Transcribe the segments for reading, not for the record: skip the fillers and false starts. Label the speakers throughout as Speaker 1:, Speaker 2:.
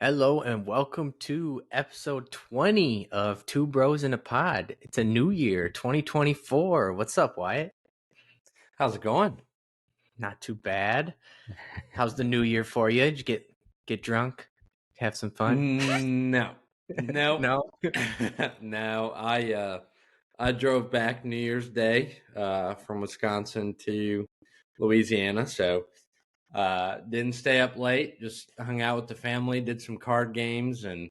Speaker 1: Hello and welcome to episode 20 of Two Bros in a Pod. It's a new year, 2024. What's up, Wyatt?
Speaker 2: How's it going?
Speaker 1: Not too bad. How's the new year for you? Did you get drunk? Have some fun?
Speaker 2: No, no,
Speaker 1: No?
Speaker 2: no. I drove back New Year's Day from Wisconsin to Louisiana, so didn't stay up late. Just hung out with the family, did some card games, and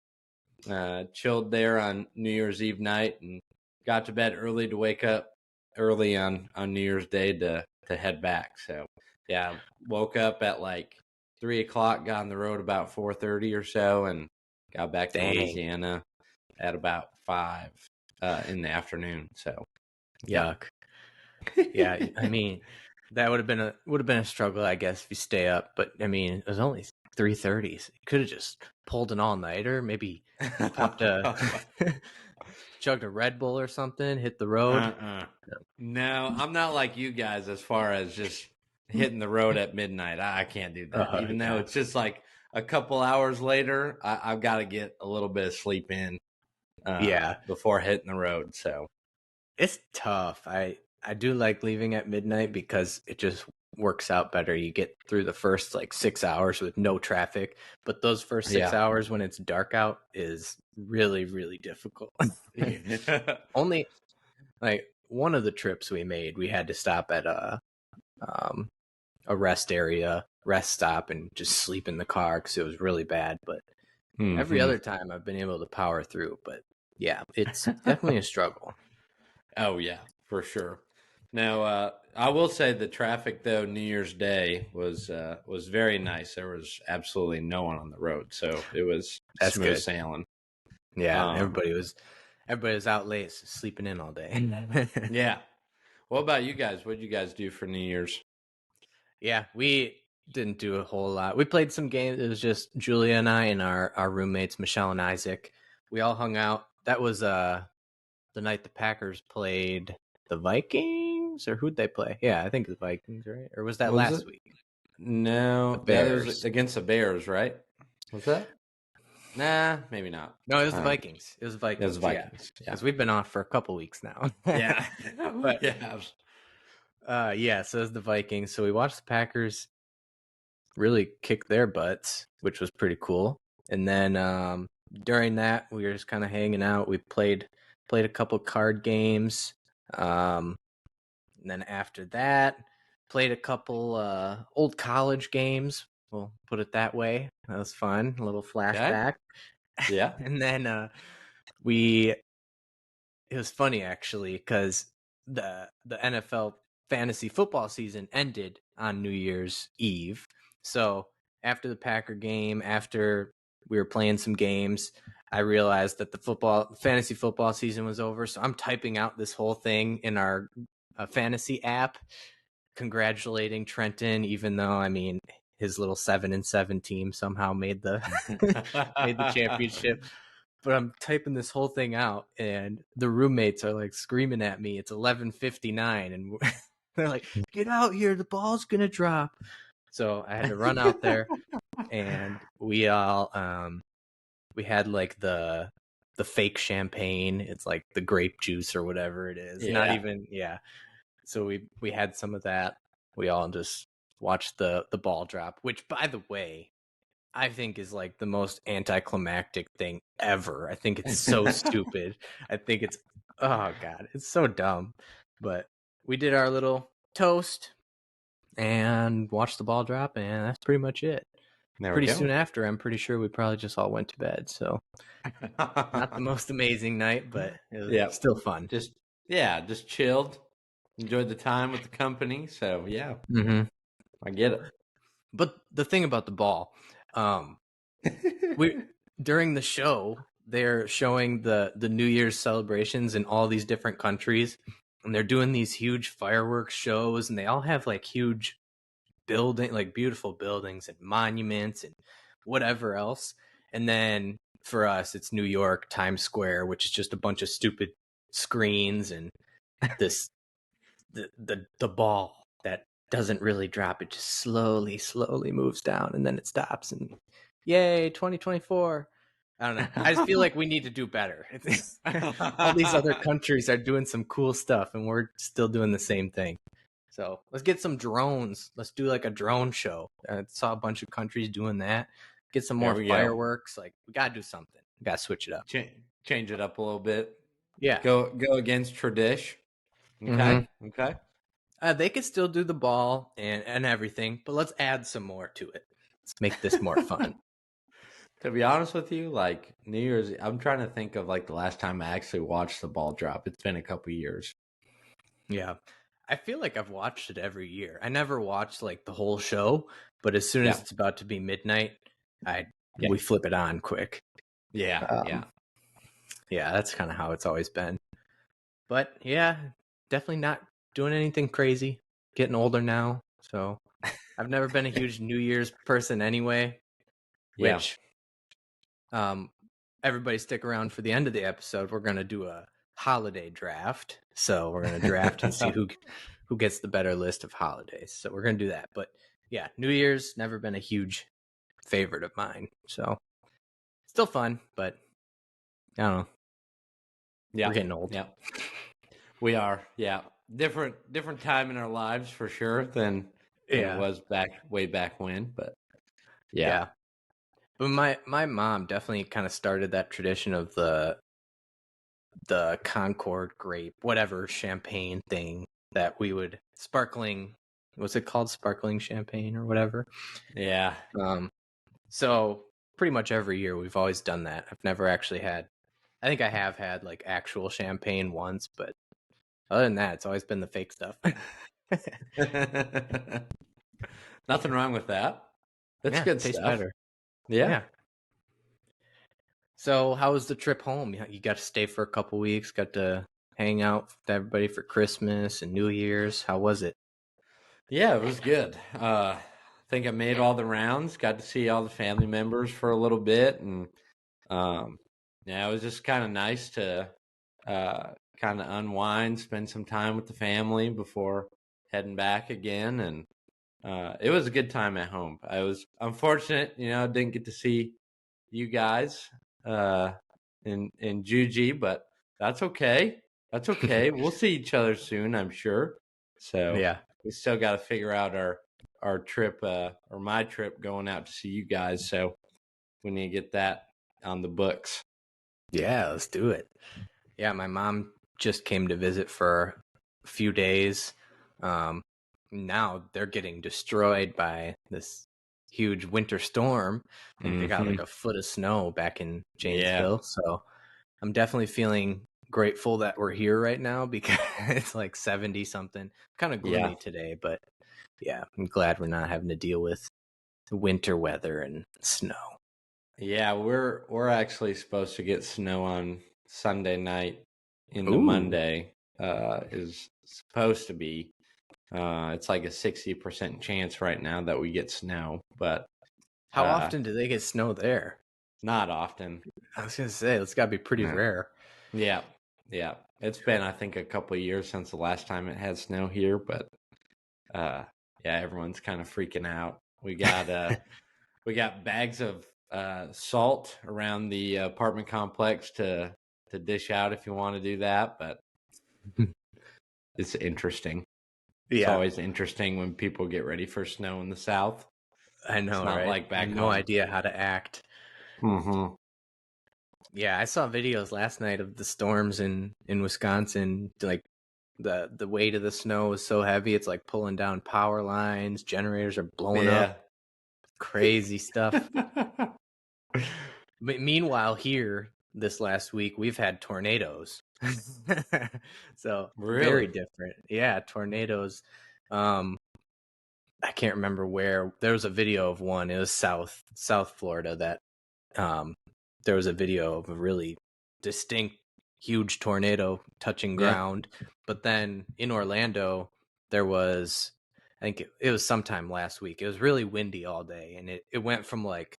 Speaker 2: chilled there on New Year's Eve night, and got to bed early to wake up early on New Year's Day to head back. So yeah, woke up at like 3 o'clock, got on the road about 4:30 or so, and got back to
Speaker 1: Dang.
Speaker 2: Louisiana at about 5 in the afternoon. So
Speaker 1: Yuck. Yeah, I mean, that would have been a struggle, I guess, if you stay up. But I mean, it was only 3:30. So you could have just pulled an all-nighter, maybe popped chugged a Red Bull or something, hit the road.
Speaker 2: No, I'm not like you guys as far as just hitting the road at midnight. I can't do that. Even though it's just like a couple hours later, I've got to get a little bit of sleep in before hitting the road. So
Speaker 1: it's tough. I do like leaving at midnight because it just works out better. You get through the first like 6 hours with no traffic, but those first 6 hours when it's dark out is really, really difficult. Only like one of the trips we made, we had to stop at a rest stop, and just sleep in the car because it was really bad. But every other time I've been able to power through. But yeah, it's definitely a struggle.
Speaker 2: Oh yeah, for sure. Now, I will say the traffic though New Year's Day was very nice. There was absolutely no one on the road, so it was smooth sailing.
Speaker 1: Yeah, everybody was out late, sleeping in all day.
Speaker 2: Yeah. What about you guys? What did you guys do for New Year's?
Speaker 1: Yeah, we didn't do a whole lot. We played some games. It was just Julia and I and our roommates, Michelle and Isaac. We all hung out. That was the night the Packers played the Vikings, or who'd they play? Yeah, I think the Vikings, right? Or was that last week?
Speaker 2: No, that was against the Bears, right? Was that? Nah, maybe not.
Speaker 1: No, it was the Vikings. It was the Vikings.
Speaker 2: It was Vikings.
Speaker 1: Yeah, because we've been off for a couple weeks now.
Speaker 2: Yeah,
Speaker 1: but yeah. So it was the Vikings. So we watched the Packers really kick their butts, which was pretty cool. And then during that, we were just kind of hanging out. We played a couple card games. And then after that, played a couple old college games. We'll put it that way. That was fun. A little flashback.
Speaker 2: Okay. Yeah.
Speaker 1: And then it was funny actually because the NFL fantasy football season ended on New Year's Eve. So after the Packer game, after we were playing some games, I realized that the fantasy football season was over. So I'm typing out this whole thing in our fantasy app, congratulating Trenton, even though, I mean, his little 7-7 team somehow made the made the championship. But I'm typing this whole thing out, and the roommates are like screaming at me. It's 11:59, and they're like, "Get out here! The ball's gonna drop." So I had to run out there, and we all we had like the fake champagne. It's like the grape juice or whatever it is.
Speaker 2: Yeah.
Speaker 1: Not even So we had some of that. We all just watched the ball drop, which, by the way, I think is like the most anticlimactic thing ever. I think it's so stupid. I think it's, oh God, it's so dumb. But we did our little toast and watched the ball drop, and that's pretty much it. Pretty soon after, I'm pretty sure we probably just all went to bed. So not the most amazing night, but it was still fun.
Speaker 2: Just chilled, enjoyed the time with the company. So yeah, I get it.
Speaker 1: But the thing about the ball, we during the show, they're showing the New Year's celebrations in all these different countries, and they're doing these huge fireworks shows, and they all have like huge beautiful buildings and monuments and whatever else. And then for us, it's New York, Times Square, which is just a bunch of stupid screens and this the ball that doesn't really drop. It just slowly moves down, and then it stops, and Yay, 2024. I don't know. I just feel like we need to do better. All these other countries are doing some cool stuff, and we're still doing the same thing. So let's get some drones. Let's do like a drone show. I saw a bunch of countries doing that. Get some
Speaker 2: There
Speaker 1: more
Speaker 2: we go.
Speaker 1: fireworks. Like we gotta do something. We gotta switch it up.
Speaker 2: Change it up a little bit.
Speaker 1: Yeah.
Speaker 2: Go against tradition. Okay.
Speaker 1: Mm-hmm.
Speaker 2: Okay.
Speaker 1: They could still do the ball and everything, but let's add some more to it. Let's make this more fun.
Speaker 2: To be honest with you, like New Year's, I'm trying to think of like the last time I actually watched the ball drop. It's been a couple years.
Speaker 1: Yeah. I feel like I've watched it every year. I never watched like the whole show, but as soon as
Speaker 2: Yeah.
Speaker 1: it's about to be midnight,
Speaker 2: Yeah.
Speaker 1: we flip it on quick.
Speaker 2: Yeah. Yeah.
Speaker 1: Yeah, that's kind of how it's always been. But yeah, definitely not doing anything crazy. Getting older now, so I've never been a huge New Year's person anyway.
Speaker 2: Yeah.
Speaker 1: Which, everybody stick around for the end of the episode. We're gonna do a holiday draft, so we're gonna draft and see who gets the better list of holidays. So we're gonna do that. But yeah, New Year's never been a huge favorite of mine. So still fun, but I don't know.
Speaker 2: Yeah.
Speaker 1: We're getting old.
Speaker 2: Yeah. We are. Yeah. Different time in our lives for sure than it was way back when. But yeah.
Speaker 1: But my mom definitely kind of started that tradition of the Concord grape, whatever champagne thing that we would sparkling. What's it called? Sparkling champagne or whatever.
Speaker 2: Yeah.
Speaker 1: So pretty much every year we've always done that. I've never actually had. I think I have had like actual champagne once, but other than that, it's always been the fake stuff.
Speaker 2: Nothing wrong with that. That's good
Speaker 1: tastes
Speaker 2: stuff.
Speaker 1: better.
Speaker 2: Yeah.
Speaker 1: So how was the trip home? You got to stay for a couple weeks, got to hang out with everybody for Christmas and New Year's. How was it?
Speaker 2: Yeah, it was good. I think I made all the rounds, got to see all the family members for a little bit, and yeah, it was just kind of nice to kind of unwind, spend some time with the family before heading back again, and it was a good time at home. I was unfortunate, didn't get to see you guys in Juji, but that's okay. That's okay. We'll see each other soon, I'm sure. So
Speaker 1: Yeah.
Speaker 2: we still got to figure out our trip or my trip going out to see you guys. So we need to get that on the books.
Speaker 1: Yeah, let's do it. Yeah, my mom just came to visit for a few days. Now they're getting destroyed by this huge winter storm. I think they got like a foot of snow back in Janesville. Yeah. So I'm definitely feeling grateful that we're here right now because it's like 70 something. Kind of gloomy today, but yeah, I'm glad we're not having to deal with winter weather and snow.
Speaker 2: Yeah, we're actually supposed to get snow on Sunday night into Monday. Is supposed to be. It's like a 60% chance right now that we get snow, but
Speaker 1: how often do they get snow there?
Speaker 2: Not often.
Speaker 1: I was gonna say it's got to be pretty rare.
Speaker 2: Yeah. It's been, I think, a couple of years since the last time it had snow here, but yeah, everyone's kind of freaking out. We got we got bags of salt around the apartment complex to dish out if you want to do that, but it's interesting. It's always interesting when people get ready for snow in the South.
Speaker 1: I know,
Speaker 2: it's not
Speaker 1: right?
Speaker 2: like back
Speaker 1: I have
Speaker 2: home.
Speaker 1: no idea how to act.
Speaker 2: Mm-hmm.
Speaker 1: Yeah, I saw videos last night of the storms in Wisconsin. Like the weight of the snow is so heavy, it's like pulling down power lines. Generators are blowing up. Crazy stuff. But meanwhile, here this last week, we've had tornadoes. So very different. Yeah, tornadoes. I can't remember where. There was a video of one. It was South Florida that there was a video of a really distinct huge tornado touching ground. But then in Orlando there was, I think it was sometime last week, it was really windy all day, and it went from like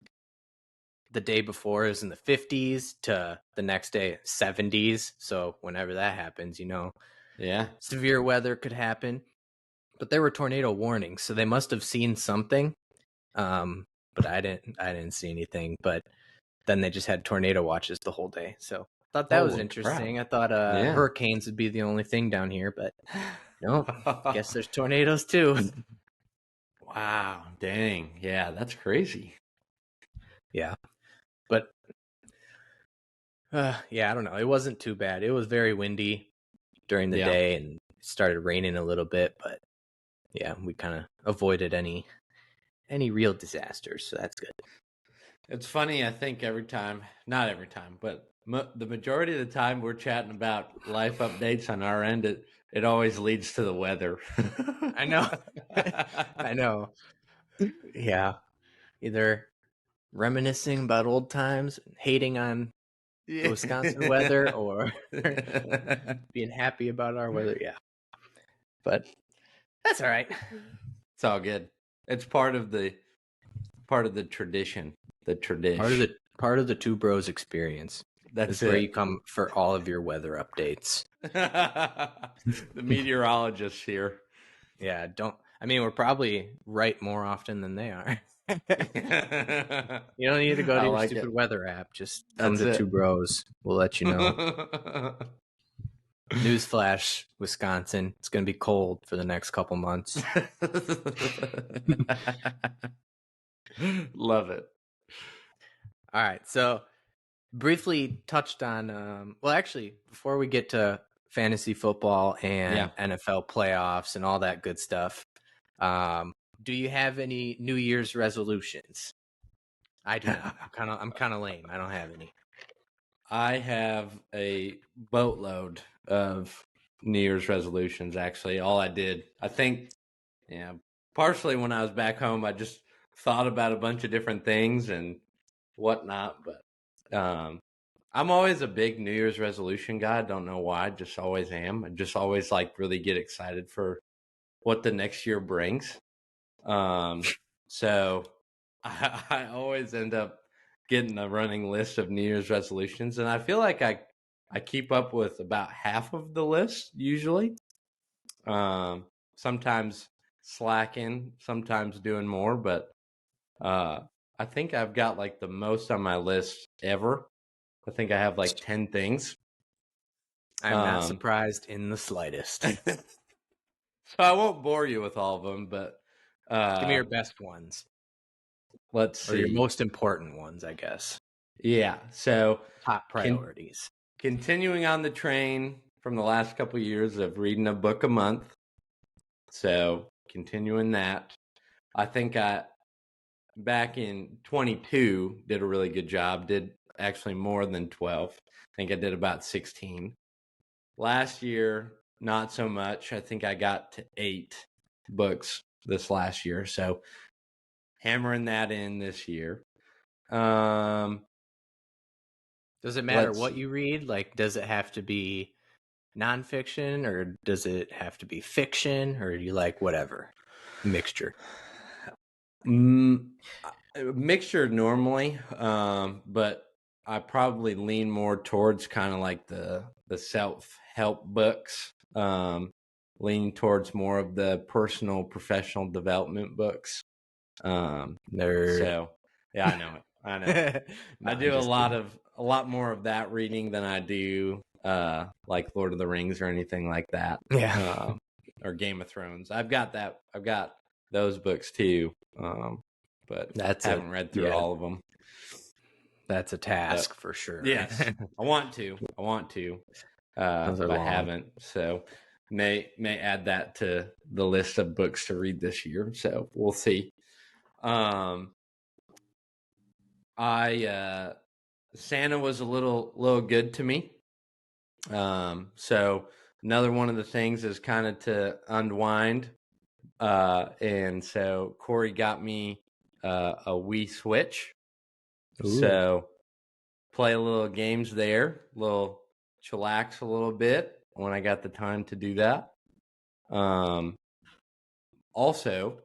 Speaker 1: the day before it was in the 50s to the next day 70s. So whenever that happens, severe weather could happen. But there were tornado warnings, so they must have seen something. but I didn't see anything. But then they just had tornado watches the whole day. So I thought that was
Speaker 2: Holy crap.
Speaker 1: interesting. I thought
Speaker 2: Yeah.
Speaker 1: hurricanes would be the only thing down here, but no, guess there's tornadoes too.
Speaker 2: Wow, dang. Yeah, that's crazy.
Speaker 1: Yeah. But yeah, I don't know. It wasn't too bad. It was very windy during the day and it started raining a little bit, but yeah, we kind of avoided any real disasters, so that's good.
Speaker 2: It's funny, I think not every time, but the majority of the time we're chatting about life updates on our end, it always leads to the weather.
Speaker 1: I know. I know. Yeah. Either reminiscing about old times, hating on the Wisconsin weather, or being happy about our weather. Yeah. But that's all right.
Speaker 2: It's all good. It's part of the tradition. The tradition.
Speaker 1: Part of the Two Bros experience.
Speaker 2: That's
Speaker 1: where
Speaker 2: it.
Speaker 1: you come for all of your weather updates.
Speaker 2: The meteorologists here.
Speaker 1: Yeah, we're probably right more often than they are. You don't need to go to your stupid weather app. Just come to Two Bros. We'll let you know. Newsflash, Wisconsin. It's going to be cold for the next couple months.
Speaker 2: Love it.
Speaker 1: All right. So briefly touched on, well, actually, before we get to fantasy football and NFL playoffs and all that good stuff, do you have any New Year's resolutions? I do not. I'm kind of lame. I don't have any.
Speaker 2: I have a boatload of New Year's resolutions, actually. All I did, I think, partially when I was back home, I just thought about a bunch of different things and whatnot. But I'm always a big New Year's resolution guy. I don't know why. I just always am. I just always really get excited for what the next year brings. So I always end up getting a running list of New Year's resolutions, and I feel like I keep up with about half of the list usually. Sometimes slacking, sometimes doing more, but I think I've got the most on my list ever. I think I have 10 things.
Speaker 1: I'm not surprised in the slightest.
Speaker 2: So I won't bore you with all of them, but
Speaker 1: give me your best ones.
Speaker 2: Let's see.
Speaker 1: Or your most important ones, I guess.
Speaker 2: Yeah. So
Speaker 1: top priorities.
Speaker 2: Continuing on the train from the last couple of years of reading a book a month. So continuing that. I think I back in 22 did a really good job. Did actually more than 12. I think I did about 16. Last year, not so much. I think I got to 8 books this last year. So hammering that in this year.
Speaker 1: Does it matter what you read? Does it have to be nonfiction, or does it have to be fiction, or do you like whatever mixture?
Speaker 2: Mixture normally, but I probably lean more towards kind of the self-help books. Lean towards more of the personal, professional development books.
Speaker 1: Nerd.
Speaker 2: So yeah, I know it. I know. No, I do a lot more of that reading than I do like Lord of the Rings or anything like that.
Speaker 1: Yeah.
Speaker 2: Or Game of Thrones. I've got those books too. But haven't read through all of them.
Speaker 1: That's a task for sure.
Speaker 2: Yes, I want to. But I haven't. So may add that to the list of books to read this year. So we'll see. Santa was a little good to me. So another one of the things is kind of to unwind. And so Corey got me a Wii Switch. Ooh. So play a little games there, little chillax a little bit when I got the time to do that. Also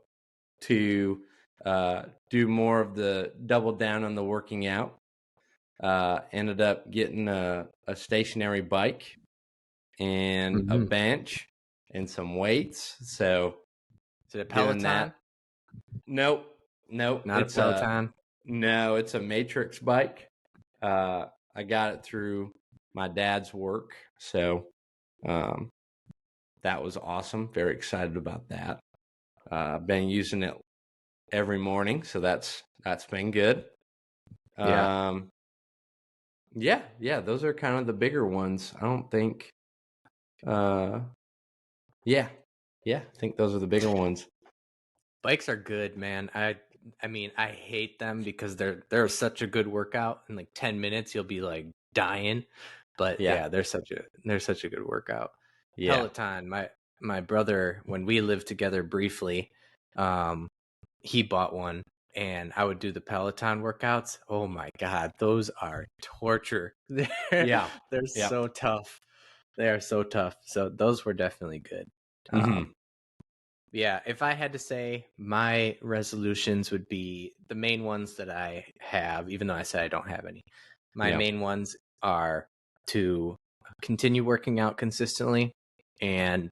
Speaker 2: to do more of the double down on the working out. Ended up getting a stationary bike and a bench and some weights. So
Speaker 1: is it a Peloton?
Speaker 2: Nope. Nope,
Speaker 1: Not a Peloton.
Speaker 2: it's a Matrix bike. I got it through my dad's work, so um, that was awesome. Very excited about that. Been using it every morning, so that's been good.
Speaker 1: Yeah.
Speaker 2: Yeah, those are kind of the bigger ones. I don't think. Uh, yeah, I think those are the bigger ones.
Speaker 1: Bikes are good, man. I mean, I hate them because they're such a good workout. In like 10 minutes you'll be like dying. But
Speaker 2: Yeah,
Speaker 1: yeah, they're such a good workout.
Speaker 2: yeah,
Speaker 1: Peloton, my brother, when we lived together briefly, um, he bought one and I would do the Peloton workouts. Oh my God, those are torture. They're
Speaker 2: yeah,
Speaker 1: they're
Speaker 2: yeah.
Speaker 1: so tough. They are so tough. So those were definitely good.
Speaker 2: Mm-hmm.
Speaker 1: Yeah, if I had to say, my resolutions would be the main ones that I have, even though I said I don't have any. My
Speaker 2: Yeah,
Speaker 1: main ones are to continue working out consistently, and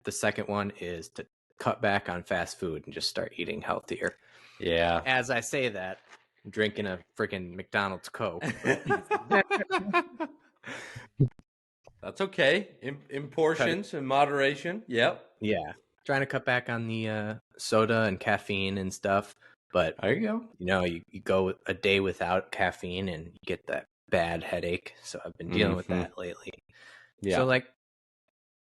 Speaker 1: the second one is to cut back on fast food and just start eating healthier.
Speaker 2: yeah.
Speaker 1: As I say that, I'm drinking a freaking McDonald's Coke. But
Speaker 2: That's okay. In
Speaker 1: cut it,
Speaker 2: portions and moderation. Yep.
Speaker 1: yeah, trying to cut back on the soda and caffeine and stuff. But
Speaker 2: There you go.
Speaker 1: you go a day without caffeine and you get that bad headache. So I've been dealing with
Speaker 2: Mm-hmm.
Speaker 1: that lately. So
Speaker 2: Yeah.
Speaker 1: like,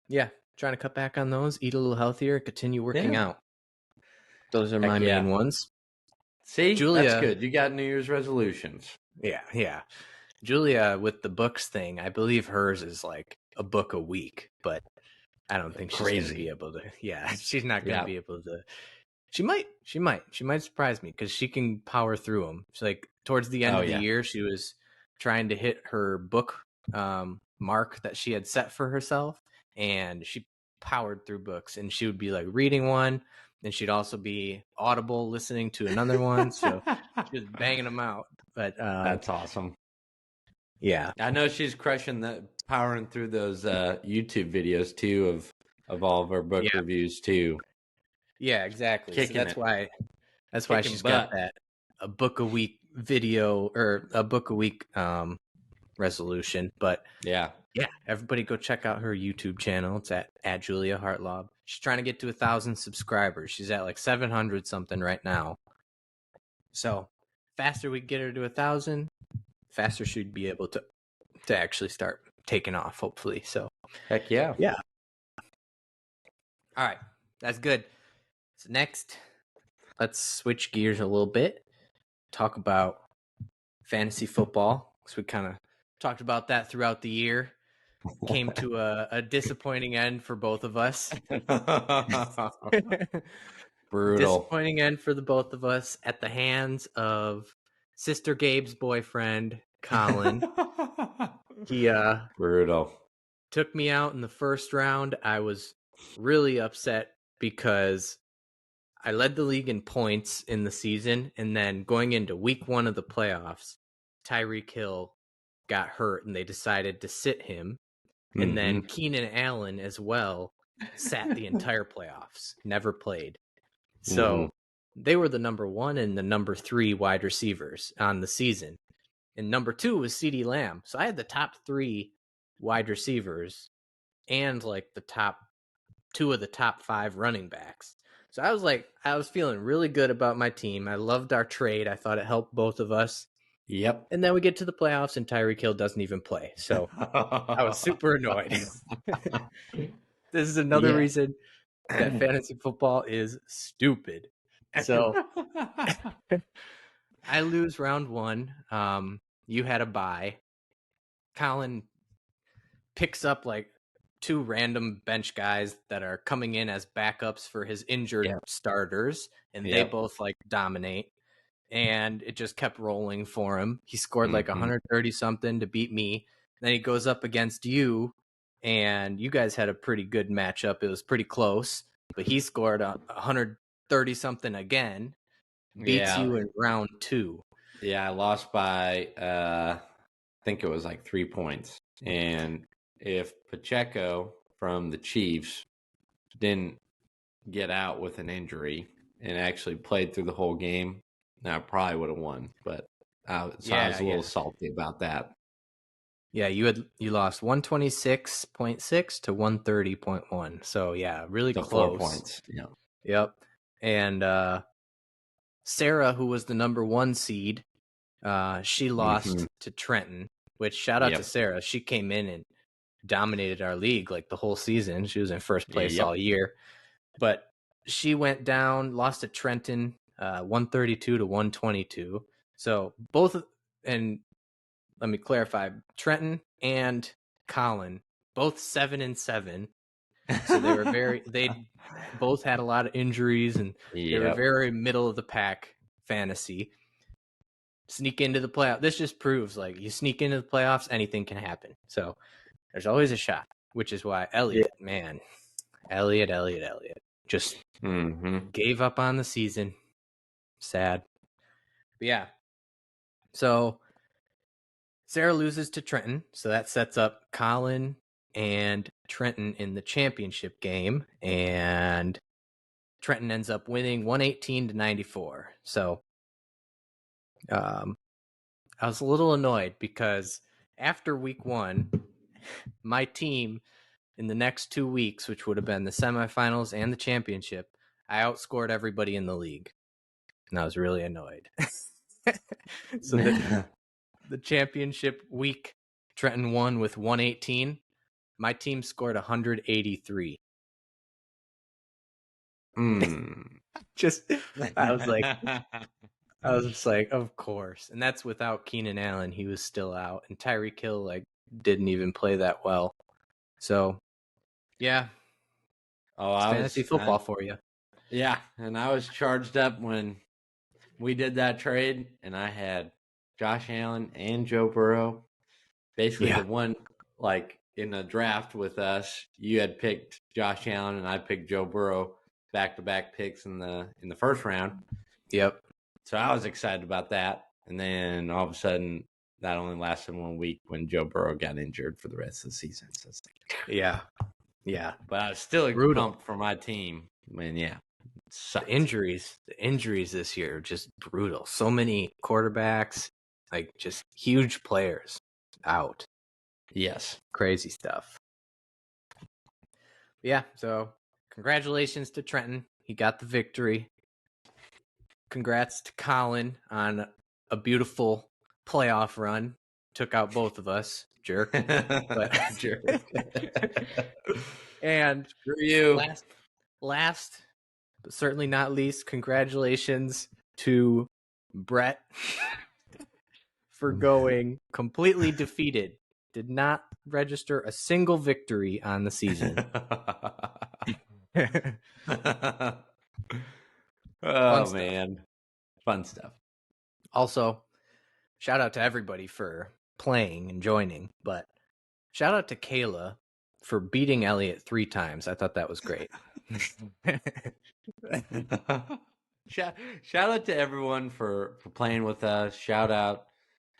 Speaker 1: yeah, trying to cut back on those, eat a little healthier, continue working
Speaker 2: Yeah.
Speaker 1: out. Those are my
Speaker 2: Heck
Speaker 1: main
Speaker 2: yeah.
Speaker 1: ones.
Speaker 2: See, that's
Speaker 1: Julia,
Speaker 2: good. You got New Year's resolutions.
Speaker 1: yeah. Julia with the books thing, I believe hers is like a book a week, but I don't think she's going to be
Speaker 2: Crazy.
Speaker 1: able to. Yeah, she's not going to
Speaker 2: Yeah.
Speaker 1: be able to. She might surprise me because she can power through them. She's like towards the end
Speaker 2: Oh
Speaker 1: of the
Speaker 2: yeah.
Speaker 1: year, she was trying to hit her book mark that she had set for herself, and she powered through books. And she would be like reading one, and she'd also be audible listening to another one. So she was banging them out. But
Speaker 2: That's awesome.
Speaker 1: yeah,
Speaker 2: I know she's crushing powering through those YouTube videos too of all of our book
Speaker 1: yeah,
Speaker 2: reviews too.
Speaker 1: yeah, exactly. So
Speaker 2: Kicking
Speaker 1: that's
Speaker 2: it.
Speaker 1: why
Speaker 2: Kicking
Speaker 1: she's got
Speaker 2: butt.
Speaker 1: that a book a week video or a book a week resolution. But
Speaker 2: Yeah.
Speaker 1: yeah, everybody go check out her YouTube channel. It's at Julia Hartlob. She's trying to get to 1,000 subscribers. She's at like 700 something right now. So faster we get her to 1,000, faster she'd be able to actually start taking off. Hopefully. So
Speaker 2: Heck yeah.
Speaker 1: yeah. All right, that's good. So next, let's switch gears a little bit. Talk about fantasy football. So we kind of talked about that throughout the year. Came to a disappointing end for both of us.
Speaker 2: Brutal.
Speaker 1: Disappointing end for the both of us at the hands of Sister Gabe's boyfriend, Colin. He
Speaker 2: Brutal.
Speaker 1: took me out in the first round. I was really upset because I led the league in points in the season, and then going into week 1 of the playoffs, Tyreek Hill got hurt and they decided to sit him. And then
Speaker 2: Mm-hmm.
Speaker 1: Keenan Allen as well sat the entire playoffs, never played.
Speaker 2: Mm-hmm.
Speaker 1: So they were the number 1 and the number 3 wide receivers on the season. And number 2 was CeeDee Lamb. So I had the top 3 wide receivers and like the top 2 of the top 5 running backs. So I was feeling really good about my team. I loved our trade. I thought it helped both of us.
Speaker 2: Yep.
Speaker 1: And then we get to the playoffs and Tyreek Hill doesn't even play. So I was super annoyed. This is another
Speaker 2: Yeah.
Speaker 1: reason that fantasy football is stupid. So I lose round 1. You had a bye. Colin picks up like 2 random bench guys that are coming in as backups for his injured
Speaker 2: Yep.
Speaker 1: starters, and they
Speaker 2: Yep.
Speaker 1: both like dominate. And it just kept rolling for him. He scored like
Speaker 2: Mm-hmm.
Speaker 1: 130 something to beat me. Then he goes up against you, and you guys had a pretty good matchup. It was pretty close, but he scored 130 something again, beats
Speaker 2: Yeah.
Speaker 1: you in round 2.
Speaker 2: Yeah. I lost by I think it was like 3 points. And if Pacheco from the Chiefs didn't get out with an injury, and actually played through the whole game, I probably would have won. But so I was a little salty about that.
Speaker 1: Yeah, you lost 126.6 to 130.1. So yeah, really
Speaker 2: So 4
Speaker 1: close.
Speaker 2: points. Yeah.
Speaker 1: Yep. And Sarah, who was the number 1 seed, she lost to Trenton, which shout out to Sarah. She came in and dominated our league like the whole season. She was in first place all year. But she went down, lost to Trenton, 132 to 122. So both, and let me clarify, Trenton and Colin, both 7-7. So they were they both had a lot of injuries, and they were very middle of the pack fantasy. Sneak into the playoff. This just proves like you sneak into the playoffs, anything can happen. So there's always a shot, which is why Elliot just gave up on the season. Sad. But yeah. So Sarah loses to Trenton, so that sets up Colin and Trenton in the championship game, and Trenton ends up winning 118 to 94. So I was a little annoyed because after week 1, my team in the next 2 weeks, which would have been the semifinals and the championship, I outscored everybody in the league, and I was really annoyed. So the championship week, Trenton won with 118. My team scored 183. Just, I was just like, of course. And that's without Keenan Allen. He was still out. And Tyreek Hill, like, didn't even play that well. So, yeah. It's fantasy football for you.
Speaker 2: Yeah. And I was charged up when we did that trade, and I had Josh Allen and Joe Burrow. Basically, the one, like, in the draft with us, you had picked Josh Allen, and I picked Joe Burrow, back-to-back picks in the first round.
Speaker 1: Yep.
Speaker 2: So I was excited about that. And then all of a sudden, that only lasted 1 week when Joe Burrow got injured for the rest of the season. So it's like,
Speaker 1: yeah.
Speaker 2: But I was still pumped for my team. The
Speaker 1: injuries this year are just brutal. So many quarterbacks, like just huge players out.
Speaker 2: Yes.
Speaker 1: Crazy stuff. Yeah, so congratulations to Trenton. He got the victory. Congrats to Colin on a beautiful playoff run. Took out both of us. Jerk. But
Speaker 2: jerk.
Speaker 1: And
Speaker 2: screw you.
Speaker 1: Last, but certainly not least, congratulations to Brett for going completely defeated. Did not register a single victory on the season.
Speaker 2: Fun stuff.
Speaker 1: Also, shout out to everybody for playing and joining, but shout out to Kayla for beating Elliot 3 times. I thought that was great.
Speaker 2: Shout out to everyone for playing with us. Shout out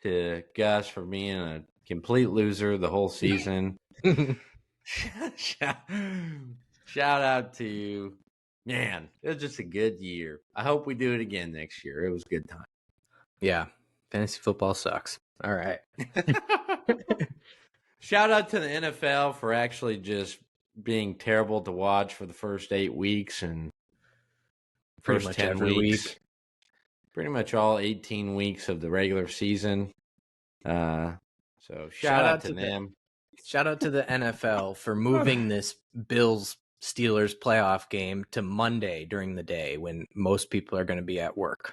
Speaker 2: to Gus for being a complete loser the whole season. Shout out to you. Man, it was just a good year. I hope we do it again next year. It was a good time.
Speaker 1: Yeah. Fantasy football sucks. All right.
Speaker 2: Shout out to the NFL for actually just being terrible to watch for the first 8 weeks and first 10 weeks. Pretty much all 18 weeks of the regular season. So shout out to them.
Speaker 1: Shout out to the NFL for moving this Bills-Steelers playoff game to Monday during the day when most people are going to be at work.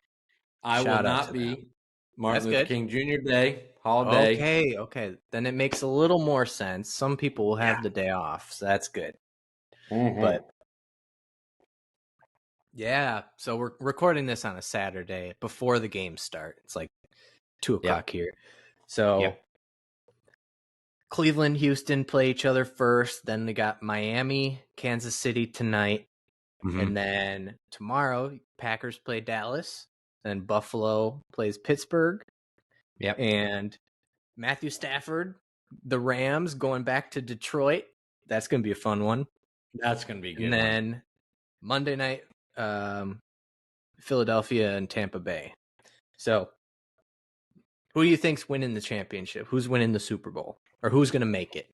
Speaker 2: I will not be. Martin Luther King Jr. Day, holiday.
Speaker 1: Okay. Then it makes a little more sense. Some people will have the day off, so that's good. But yeah, so we're recording this on a Saturday before the games start. It's like 2:00 here. So Cleveland, Houston play each other first. Then they got Miami, Kansas City tonight. And then tomorrow, Packers play Dallas. Then Buffalo plays Pittsburgh.
Speaker 2: Yep.
Speaker 1: And Matthew Stafford, the Rams, going back to Detroit. That's going to be a fun one.
Speaker 2: That's going to be a good
Speaker 1: And then Monday night Philadelphia and Tampa Bay. So, who do you think's winning the championship? Who's winning the Super Bowl? Or who's going to make it?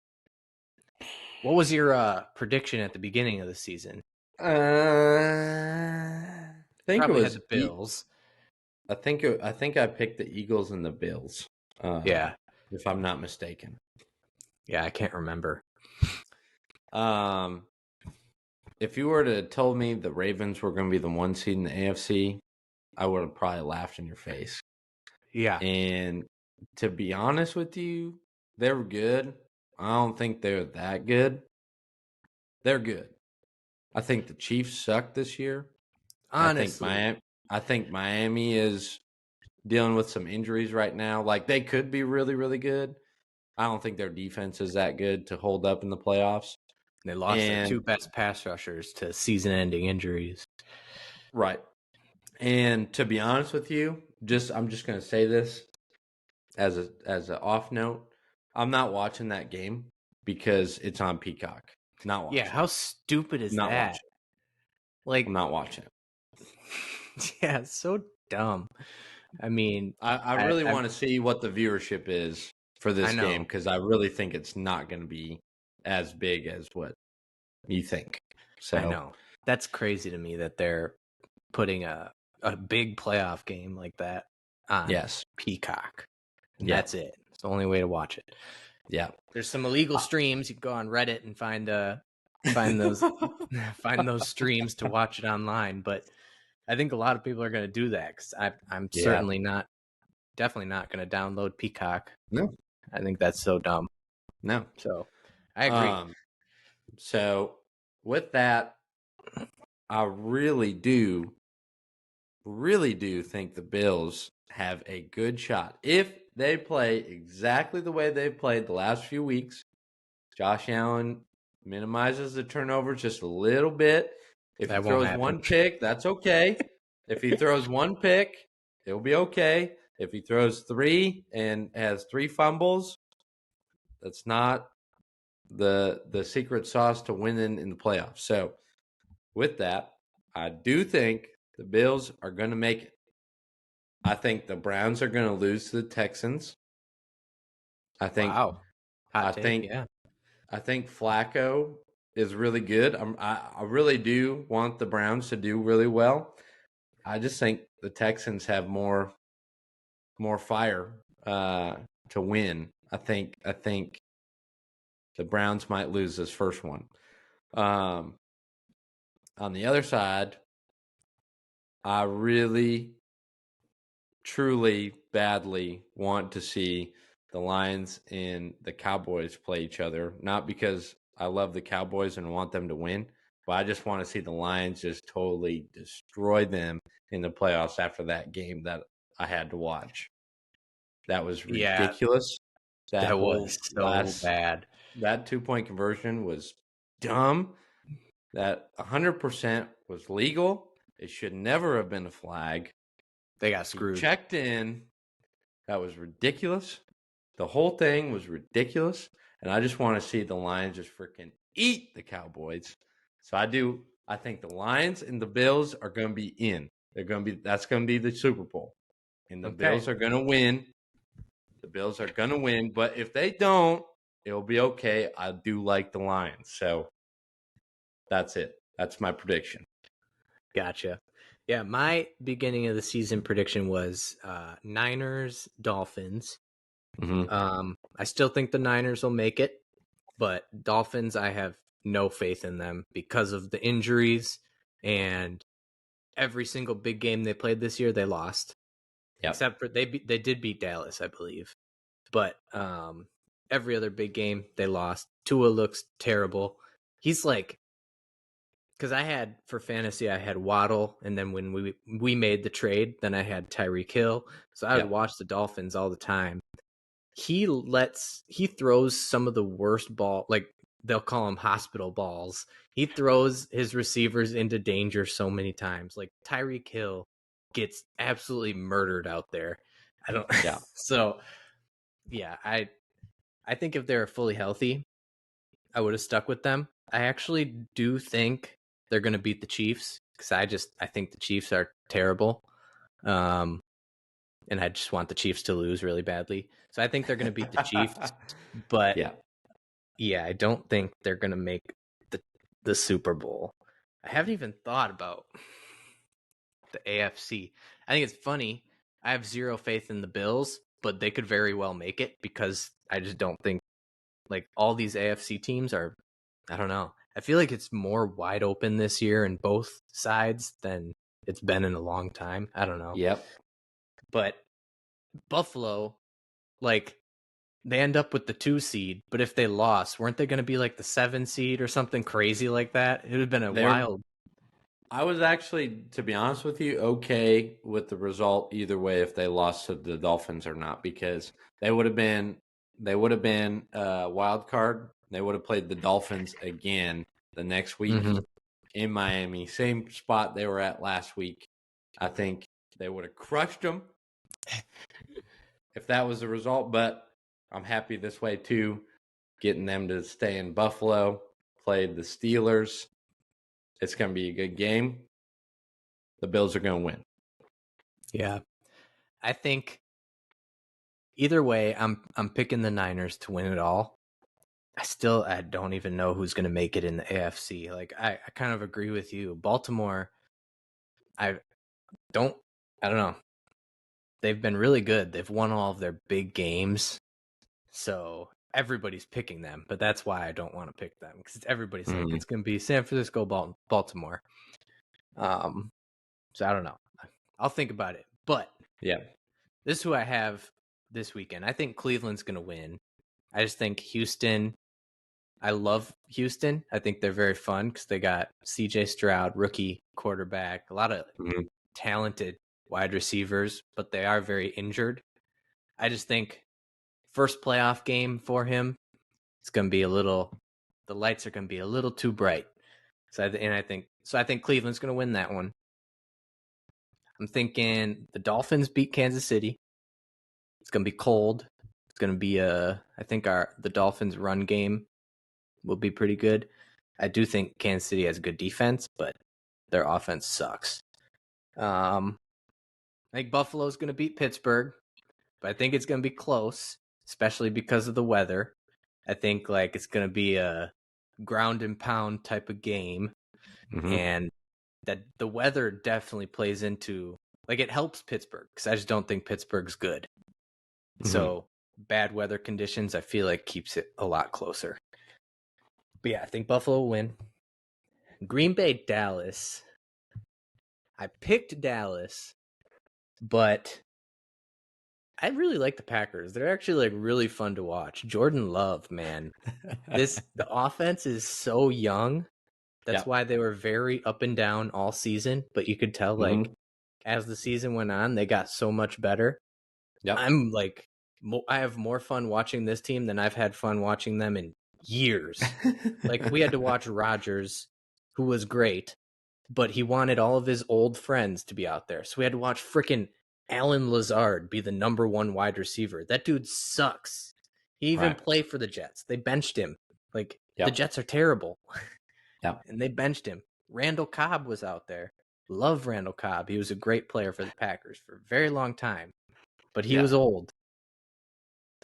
Speaker 1: What was your prediction at the beginning of the season?
Speaker 2: I think it
Speaker 1: Probably had
Speaker 2: was.
Speaker 1: the Bills.
Speaker 2: I think I picked the Eagles and the Bills.
Speaker 1: Yeah.
Speaker 2: If I'm not mistaken.
Speaker 1: Yeah, I can't remember.
Speaker 2: If you were to told me the Ravens were going to be the 1 seed in the AFC, I would have probably laughed in your face.
Speaker 1: Yeah.
Speaker 2: And to be honest with you, they were good. I don't think they're that good. They're good. I think the Chiefs suck this year.
Speaker 1: Honestly.
Speaker 2: I think Miami is dealing with some injuries right now. Like, they could be really, really good. I don't think their defense is that good to hold up in the playoffs.
Speaker 1: They lost their
Speaker 2: And
Speaker 1: two best pass rushers to season-ending injuries.
Speaker 2: right. And to be honest with you, I'm just going to say this as an off note. I'm not watching that game because it's on Peacock. Not watching.
Speaker 1: Yeah, how stupid is
Speaker 2: Not
Speaker 1: that?
Speaker 2: watching.
Speaker 1: Like,
Speaker 2: I'm not watching it.
Speaker 1: yeah, it's so dumb. I mean,
Speaker 2: I really want to see what the viewership is for this game, because I really think it's not going to be as big as what you think. So
Speaker 1: I know. That's crazy to me that they're putting a big playoff game like that on Peacock. And that's it. It's the only way to watch it.
Speaker 2: Yeah.
Speaker 1: There's some illegal streams. You can go on Reddit and find those find those streams to watch it online, but I think a lot of people are going to do that because I'm definitely not going to download Peacock.
Speaker 2: No,
Speaker 1: I think that's so dumb.
Speaker 2: No,
Speaker 1: so I agree.
Speaker 2: So with that, I really do think the Bills have a good shot if they play exactly the way they've played the last few weeks. Josh Allen minimizes the turnovers just a little bit. If he throws one pick, that's okay. If he throws one pick, it'll be okay. If he throws three and has three fumbles, that's not the secret sauce to winning in the playoffs. So with that, I do think the Bills are going to make it. I think the Browns are going to lose to the Texans. I think Flacco is really good. I really do want the Browns to do really well. I just think the Texans have more fire to win. I think the Browns might lose this first one. On the other side, I really, truly, badly want to see the Lions and the Cowboys play each other. Not because I love the Cowboys and want them to win, but I just want to see the Lions just totally destroy them in the playoffs after that game that I had to watch. That was ridiculous.
Speaker 1: That was so bad.
Speaker 2: That 2-point conversion was dumb. That 100% was legal. It should never have been a flag.
Speaker 1: They got screwed.
Speaker 2: He checked in. That was ridiculous. The whole thing was ridiculous. And I just want to see the Lions just freaking eat the Cowboys. So I think the Lions and the Bills are going to be in. That's going to be the Super Bowl. And the Bills are going to win. The Bills are going to win. But if they don't, it'll be okay. I do like the Lions. So that's it. That's my prediction.
Speaker 1: Gotcha. Yeah, my beginning of the season prediction was Niners, Dolphins.
Speaker 2: Mm-hmm.
Speaker 1: I still think the Niners will make it, but Dolphins, I have no faith in them because of the injuries, and every single big game they played this year, they lost. Yep. Except for they did beat Dallas, I believe. But every other big game, they lost. Tua looks terrible. He's like, because I had for fantasy, I had Waddle, and then when we made the trade, then I had Tyreek Hill. So I would watch the Dolphins all the time. He throws some of the worst ball, like they'll call them hospital balls. He throws his receivers into danger so many times. Like Tyreek Hill gets absolutely murdered out there. I don't. Yeah. So, yeah, I think if they're fully healthy, I would have stuck with them. I actually do think they're going to beat the Chiefs because I think the Chiefs are terrible. And I just want the Chiefs to lose really badly. So I think they're going to beat the Chiefs, but
Speaker 2: Yeah.
Speaker 1: yeah, I don't think they're going to make the Super Bowl. I haven't even thought about the AFC. I think it's funny. I have zero faith in the Bills, but they could very well make it because I just don't think like all these AFC teams are. I don't know. I feel like it's more wide open this year in both sides than it's been in a long time. I don't know.
Speaker 2: Yep.
Speaker 1: But Buffalo, like they end up with the 2 seed, but if they lost, weren't they going to be like the 7 seed or something crazy like that? It would have been a
Speaker 2: They're
Speaker 1: wild.
Speaker 2: I was actually, to be honest with you, okay with the result either way if they lost to the Dolphins or not, because they would have been a wild card. They would have played the Dolphins again the next week
Speaker 1: Mm-hmm.
Speaker 2: in Miami, same spot they were at last week. I think they would have crushed them if that was the result, but I'm happy this way too, getting them to stay in Buffalo, play the Steelers. It's going to be a good game. The Bills are going to win.
Speaker 1: Yeah, I think either way, I'm picking the Niners to win it all. I don't even know who's going to make it in the AFC. Like I kind of agree with you. Baltimore, I don't I don't know. They've been really good. They've won all of their big games. So everybody's picking them, but that's why I don't want to pick them because everybody's like
Speaker 2: Mm,
Speaker 1: it's going to be San Francisco, Baltimore. Um, so I don't know. I'll think about it. But
Speaker 2: yeah.
Speaker 1: this is who I have this weekend. I think Cleveland's going to win. I just think Houston. I love Houston. I think they're very fun because they got C.J. Stroud, rookie quarterback, a lot of
Speaker 2: Mhm,
Speaker 1: talented wide receivers, but they are very injured. I just think first playoff game for him, it's going to be the lights are going to be a little too bright. I think Cleveland's going to win that one. I'm thinking the Dolphins beat Kansas City. It's going to be cold. It's going to be I think the Dolphins run game will be pretty good. I do think Kansas City has a good defense, but their offense sucks. I think Buffalo's going to beat Pittsburgh, but I think it's going to be close, especially because of the weather. I think like it's going to be a ground and pound type of game,
Speaker 2: mhm,
Speaker 1: and that the weather definitely plays into like it helps Pittsburgh because I just don't think Pittsburgh's good.
Speaker 2: mhm.
Speaker 1: So bad weather conditions, I feel like keeps it a lot closer. But yeah, I think Buffalo will win. Green Bay, Dallas. I picked Dallas, but I really like the Packers. They're actually like really fun to watch. Jordan Love, man. The offense is so young. That's
Speaker 2: Yep.
Speaker 1: why they were very up and down all season, but you could tell like
Speaker 2: Mhm.
Speaker 1: as the season went on, they got so much better.
Speaker 2: Yep.
Speaker 1: I'm like I have more fun watching this team than I've had fun watching them in years. Like we had to watch Rodgers, who was great, but he wanted all of his old friends to be out there. So we had to watch freaking Alan Lazard be the number one wide receiver. That dude sucks. He even
Speaker 2: Right.
Speaker 1: played for the Jets. They benched him. Like the
Speaker 2: Yep.
Speaker 1: Jets are terrible.
Speaker 2: Yep.
Speaker 1: And they benched him. Randall Cobb was out there. Love Randall Cobb. He was a great player for the Packers for a very long time, but he
Speaker 2: Yeah.
Speaker 1: was old.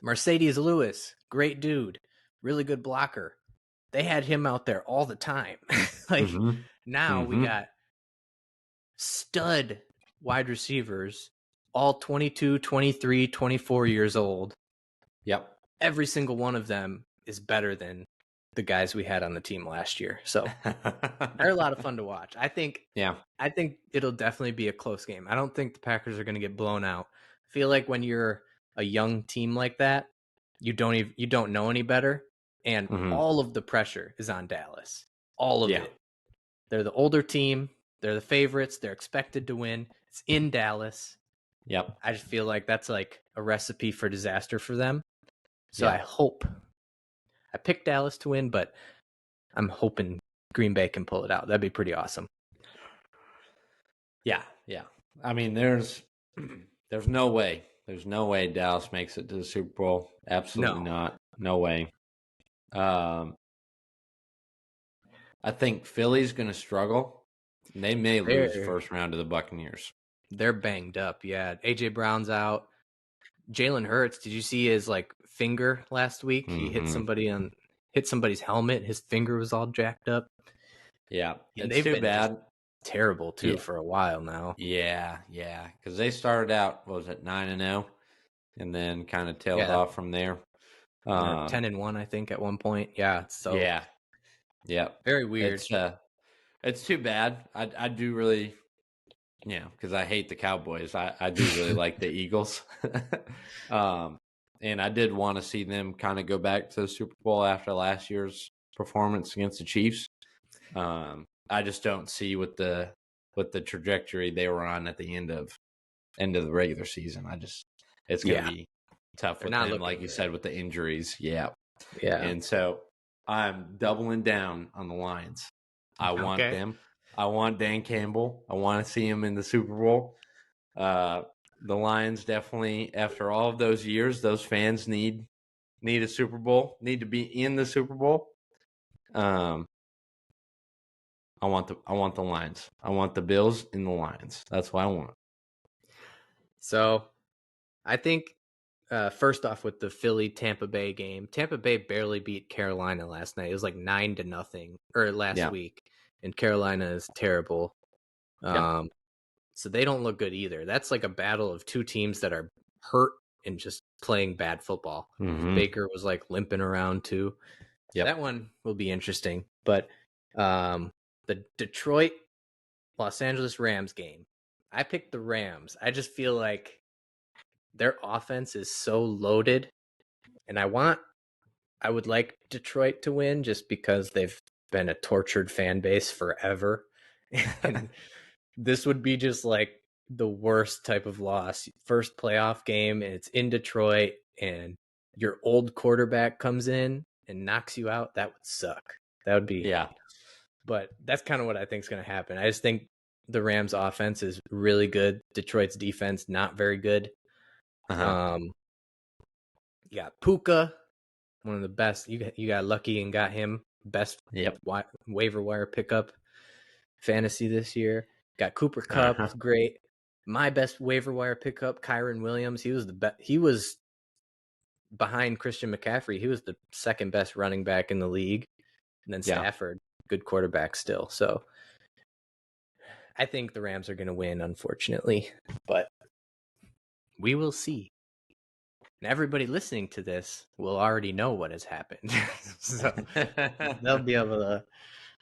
Speaker 1: Mercedes Lewis, great dude, really good blocker. They had him out there all the time. Like
Speaker 2: Mhm.
Speaker 1: now we
Speaker 2: Mhm.
Speaker 1: got stud wide receivers, all 22, 23, 24 years old.
Speaker 2: Yep.
Speaker 1: Every single one of them is better than the guys we had on the team last year. So they're a lot of fun to watch.
Speaker 2: Yeah.
Speaker 1: I think it'll definitely be a close game. I don't think the Packers are going to get blown out. I feel like when you're a young team like that, you don't know any better, and
Speaker 2: Mhm.
Speaker 1: all of the pressure is on Dallas. All of
Speaker 2: Yeah.
Speaker 1: it. They're the older team. They're the favorites. They're expected to win. It's in Dallas.
Speaker 2: Yep.
Speaker 1: I just feel like that's like a recipe for disaster for them. So
Speaker 2: Yeah.
Speaker 1: I picked Dallas to win, but I'm hoping Green Bay can pull it out. That'd be pretty awesome.
Speaker 2: Yeah. Yeah. I mean, there's no way. There's no way Dallas makes it to the Super Bowl. Absolutely
Speaker 1: No.
Speaker 2: not. No way. Um, I think Philly's going to struggle. They may lose
Speaker 1: They're
Speaker 2: first round to the Buccaneers.
Speaker 1: they're banged up. Yeah, AJ Brown's out. Jalen Hurts, did you see his like finger last week? He hit
Speaker 2: Mm-hmm.
Speaker 1: somebody's helmet. His finger was all jacked up.
Speaker 2: Yeah,
Speaker 1: And
Speaker 2: it's
Speaker 1: they've
Speaker 2: too
Speaker 1: been just
Speaker 2: bad.
Speaker 1: terrible too
Speaker 2: Yeah,
Speaker 1: for a while now.
Speaker 2: yeah, because they started out, what was it, 9-0, and then kind of tailed
Speaker 1: Yeah,
Speaker 2: off from there.
Speaker 1: or 10-1, I think, at one point. Yeah, so
Speaker 2: Yeah, yeah,
Speaker 1: very weird.
Speaker 2: it's too bad. I do really, because I hate the Cowboys. I do really like the Eagles. um, and I did want to see them kind of go back to the Super Bowl after last year's performance against the Chiefs. I just don't see with the trajectory they were on at the end of the regular season. It's going to
Speaker 1: Yeah,
Speaker 2: be tough
Speaker 1: they're
Speaker 2: with
Speaker 1: not
Speaker 2: them,
Speaker 1: looking
Speaker 2: like you
Speaker 1: good.
Speaker 2: said, with the injuries. Yeah,
Speaker 1: Yeah.
Speaker 2: and so I'm doubling down on the Lions. I want
Speaker 1: Okay.
Speaker 2: them. I want Dan Campbell. I want to see him in the Super Bowl. The Lions definitely, after all of those years, those fans need a Super Bowl. Need to be in the Super Bowl. I want the Lions. I want the Bills in the Lions. That's what I want.
Speaker 1: So I think first off with the Philly Tampa Bay game, Tampa Bay barely beat Carolina last night. It was like 9-0 or last
Speaker 2: Yeah,
Speaker 1: week, and Carolina is terrible.
Speaker 2: yeah,
Speaker 1: Um, so they don't look good either. That's like a battle of two teams that are hurt and just playing bad football.
Speaker 2: mm-hmm.
Speaker 1: Baker was like limping around too. So
Speaker 2: Yep.
Speaker 1: that one will be interesting. But the Detroit Los Angeles Rams game, I picked the Rams. I just feel like their offense is so loaded, and I would like Detroit to win just because they've been a tortured fan base forever. And this would be just like the worst type of loss. First playoff game, and it's in Detroit, and your old quarterback comes in and knocks you out. That would suck. That would be,
Speaker 2: Yeah.
Speaker 1: but that's kind of what I think is going to happen. I just think the Rams offense is really good. Detroit's defense, not very good.
Speaker 2: Uh-huh.
Speaker 1: Um, you got Puka, one of the best. You got lucky and got him best
Speaker 2: Yep.
Speaker 1: waiver wire pickup fantasy this year. Got Cooper Kupp,
Speaker 2: Uh-huh.
Speaker 1: great. My best waiver wire pickup, Kyron Williams. He was the best. He was behind Christian McCaffrey. He was the second best running back in the league, and then
Speaker 2: Yeah.
Speaker 1: Stafford, good quarterback still. So I think the Rams are going to win, unfortunately, but we will see. And everybody listening to this will already know what has happened, so they'll be able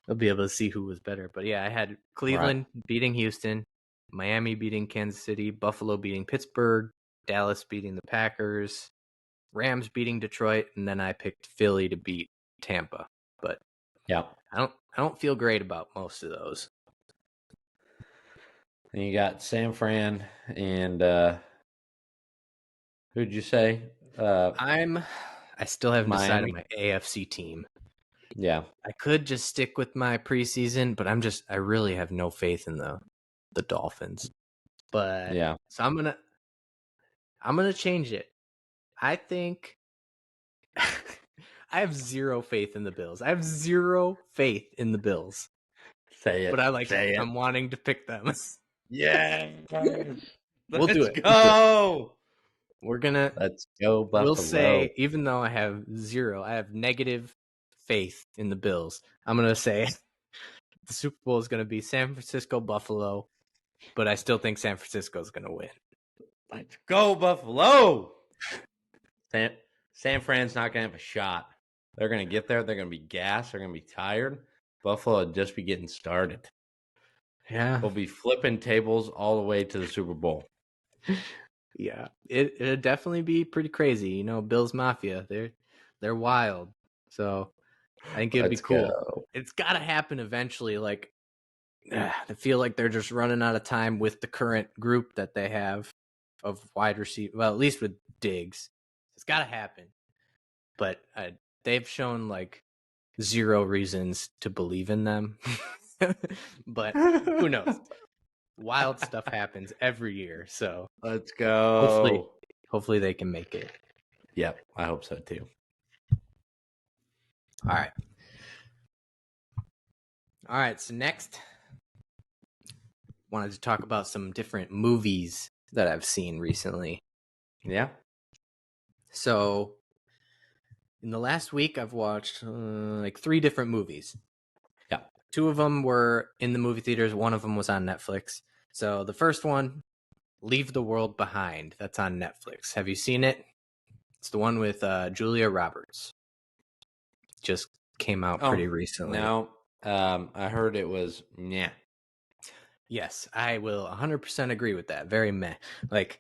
Speaker 1: to see who was better. But yeah, I had
Speaker 2: Right.
Speaker 1: Cleveland beating Houston, Miami beating Kansas City, Buffalo beating Pittsburgh, Dallas beating the Packers, Rams beating Detroit, and then I picked Philly to beat Tampa. But
Speaker 2: Yeah.
Speaker 1: I don't feel great about most of those.
Speaker 2: And you got San Fran and who'd you say?
Speaker 1: I still haven't decided
Speaker 2: Miami.
Speaker 1: my AFC team.
Speaker 2: Yeah.
Speaker 1: I could just stick with my preseason, but I really have no faith in the Dolphins. But
Speaker 2: Yeah.
Speaker 1: so I'm gonna change it. I think I have zero faith in the Bills. I have zero faith in the Bills.
Speaker 2: Say
Speaker 1: But
Speaker 2: it. Say it.
Speaker 1: I'm wanting to pick them.
Speaker 2: Yeah.
Speaker 1: We'll do
Speaker 2: Let's
Speaker 1: it. We'll do it.
Speaker 2: go.
Speaker 1: We're gonna
Speaker 2: Let's go
Speaker 1: we'll
Speaker 2: Buffalo.
Speaker 1: say, even though I have zero, I have negative faith in the Bills. I'm gonna say the Super Bowl is gonna be San Francisco Buffalo, but I still think San Francisco is gonna win.
Speaker 2: Let's go Buffalo. San Fran's not going to have a shot. They're going to get there. They're going to be gassed. They're going to be tired. Buffalo will just be getting started.
Speaker 1: Yeah.
Speaker 2: We'll be flipping tables all the way to the Super Bowl.
Speaker 1: Yeah. It'd definitely be pretty crazy. You know, Bills Mafia, they're wild. So I think it'd be
Speaker 2: Let's
Speaker 1: cool.
Speaker 2: go.
Speaker 1: It's gotta happen eventually. Like I feel like they're just running out of time with the current group that they have of wide receiver. Well, at least with Diggs, it's got to happen. But they've shown like zero reasons to believe in them. But who knows? Wild stuff happens every year, so
Speaker 2: Let's
Speaker 1: hopefully,
Speaker 2: go.
Speaker 1: hopefully they can make it.
Speaker 2: Yep, I hope so too.
Speaker 1: All right. So next wanted to talk about some different movies that I've seen recently.
Speaker 2: Yeah.
Speaker 1: So, in the last week, I've watched like 3 different movies.
Speaker 2: Yeah.
Speaker 1: 2 of them were in the movie theaters. One of them was on Netflix. So the first one, Leave the World Behind. That's on Netflix. Have you seen it? It's the one with Julia Roberts. Just came out pretty recently.
Speaker 2: No. I heard it was yeah.
Speaker 1: Yes, I will 100% agree with that. Very meh. Like,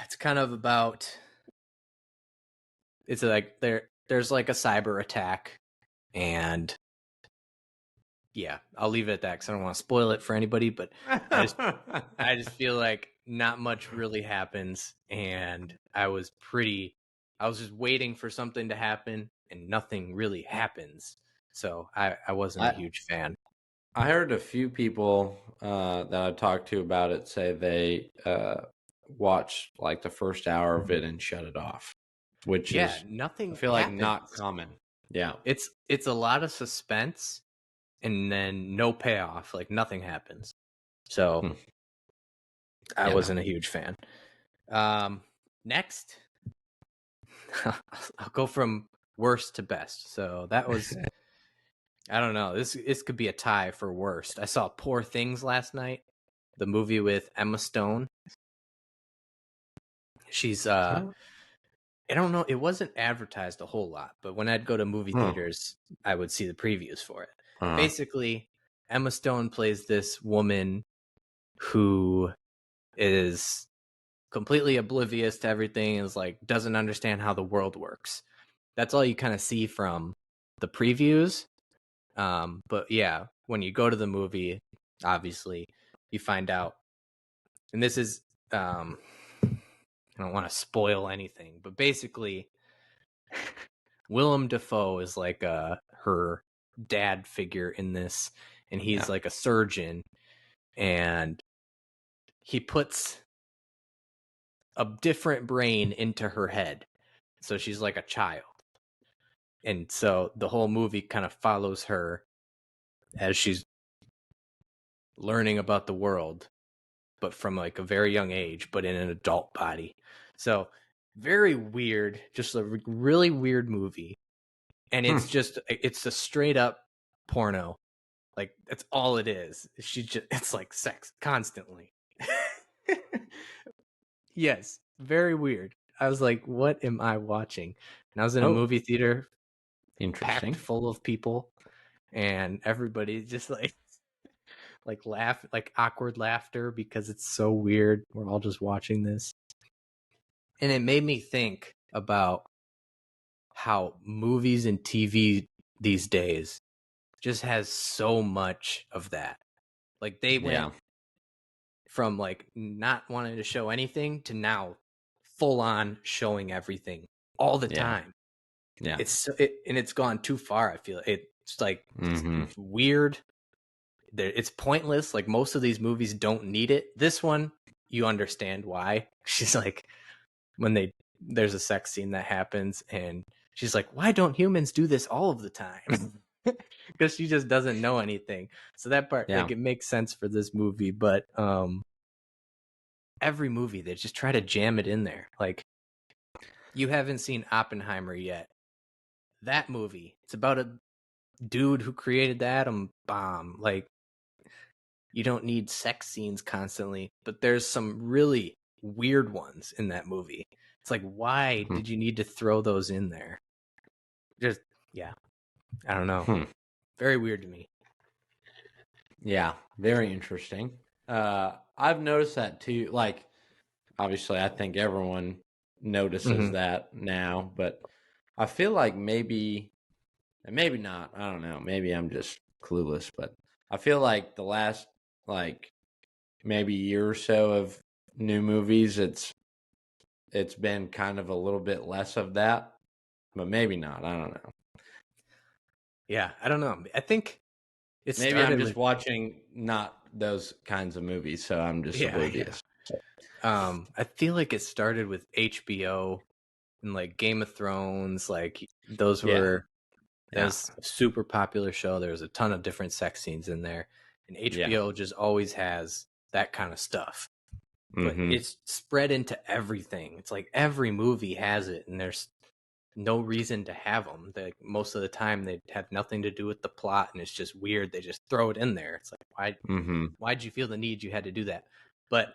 Speaker 1: it's kind of about. It's like there's like a cyber attack, and yeah, I'll leave it at that because I don't want to spoil it for anybody. But I just feel like not much really happens, and I was just waiting for something to happen, and nothing really happens. So I wasn't a huge fan.
Speaker 2: I heard a few people that I talked to about it say they watched like the first hour of it and shut it off, which
Speaker 1: Yeah,
Speaker 2: is I
Speaker 1: nothing
Speaker 2: feel like not
Speaker 1: happens.
Speaker 2: common. Yeah.
Speaker 1: It's a lot of suspense and then no payoff. Like nothing happens. So I
Speaker 2: Yeah,
Speaker 1: wasn't a huge fan. Next, I'll go from worst to best. So that was I don't know. This could be a tie for worst. I saw Poor Things last night, the movie with Emma Stone. She's I don't know, it wasn't advertised a whole lot, but when I'd go to movie theaters, I would see the previews for it. Basically, Emma Stone plays this woman who is completely oblivious to everything, is like doesn't understand how the world works. That's all you kind of see from the previews. But yeah, when you go to the movie, obviously you find out, and this is I don't want to spoil anything, but basically Willem Dafoe is like her dad figure in this, and he's like a surgeon, and he puts a different brain into her head, so she's like a child. And so the whole movie kind of follows her as she's learning about the world, but from like a very young age, but in an adult body. So very weird, just a really weird movie. And it's a straight up porno. Like that's all it is. It's like sex constantly. Yes, very weird. I was like, what am I watching? And I was in a movie theater packed
Speaker 2: interesting.
Speaker 1: full of people, and everybody just like laugh, like awkward laughter because it's so weird. We're all just watching this. And it made me think about how movies and TV these days just has so much of that. Like they went from like not wanting to show anything to now full on showing everything all the time.
Speaker 2: Yeah.
Speaker 1: And it's gone too far. I feel it's like it's weird. It's pointless. Like most of these movies don't need it. This one, you understand why. She's like, there's a sex scene that happens, and she's like, why don't humans do this all of the time? Because she just doesn't know anything. So that part, like, it makes sense for this movie, but every movie they just try to jam it in there. Like, you haven't seen Oppenheimer yet. That movie, it's about a dude who created the atom bomb. Like, you don't need sex scenes constantly, but there's some really weird ones in that movie. It's like, why did you need to throw those in there? Just, yeah, I don't know. Very weird to me.
Speaker 2: Yeah, very interesting. I've noticed that too. Like, obviously, I think everyone notices that now, but I feel like maybe not. I don't know. Maybe I'm just clueless, but I feel like the last like maybe year or so of new movies, it's been kind of a little bit less of that, but maybe not. I don't know.
Speaker 1: Yeah, I don't know. I think it
Speaker 2: Maybe I'm
Speaker 1: started
Speaker 2: just
Speaker 1: with
Speaker 2: watching not those kinds of movies, so I'm just oblivious.
Speaker 1: I feel like it started with HBO and like Game of Thrones. Like those were that was a super popular show. There was a ton of different sex scenes in there, and
Speaker 2: Yeah.
Speaker 1: HBO just always has that kind of stuff. But
Speaker 2: Mm-hmm.
Speaker 1: it's spread into everything. It's like every movie has it, and there's no reason to have them. Like most of the time, they have nothing to do with the plot, and it's just weird. They just throw it in there. It's like
Speaker 2: Mm-hmm.
Speaker 1: why'd you feel the need you had to do that? But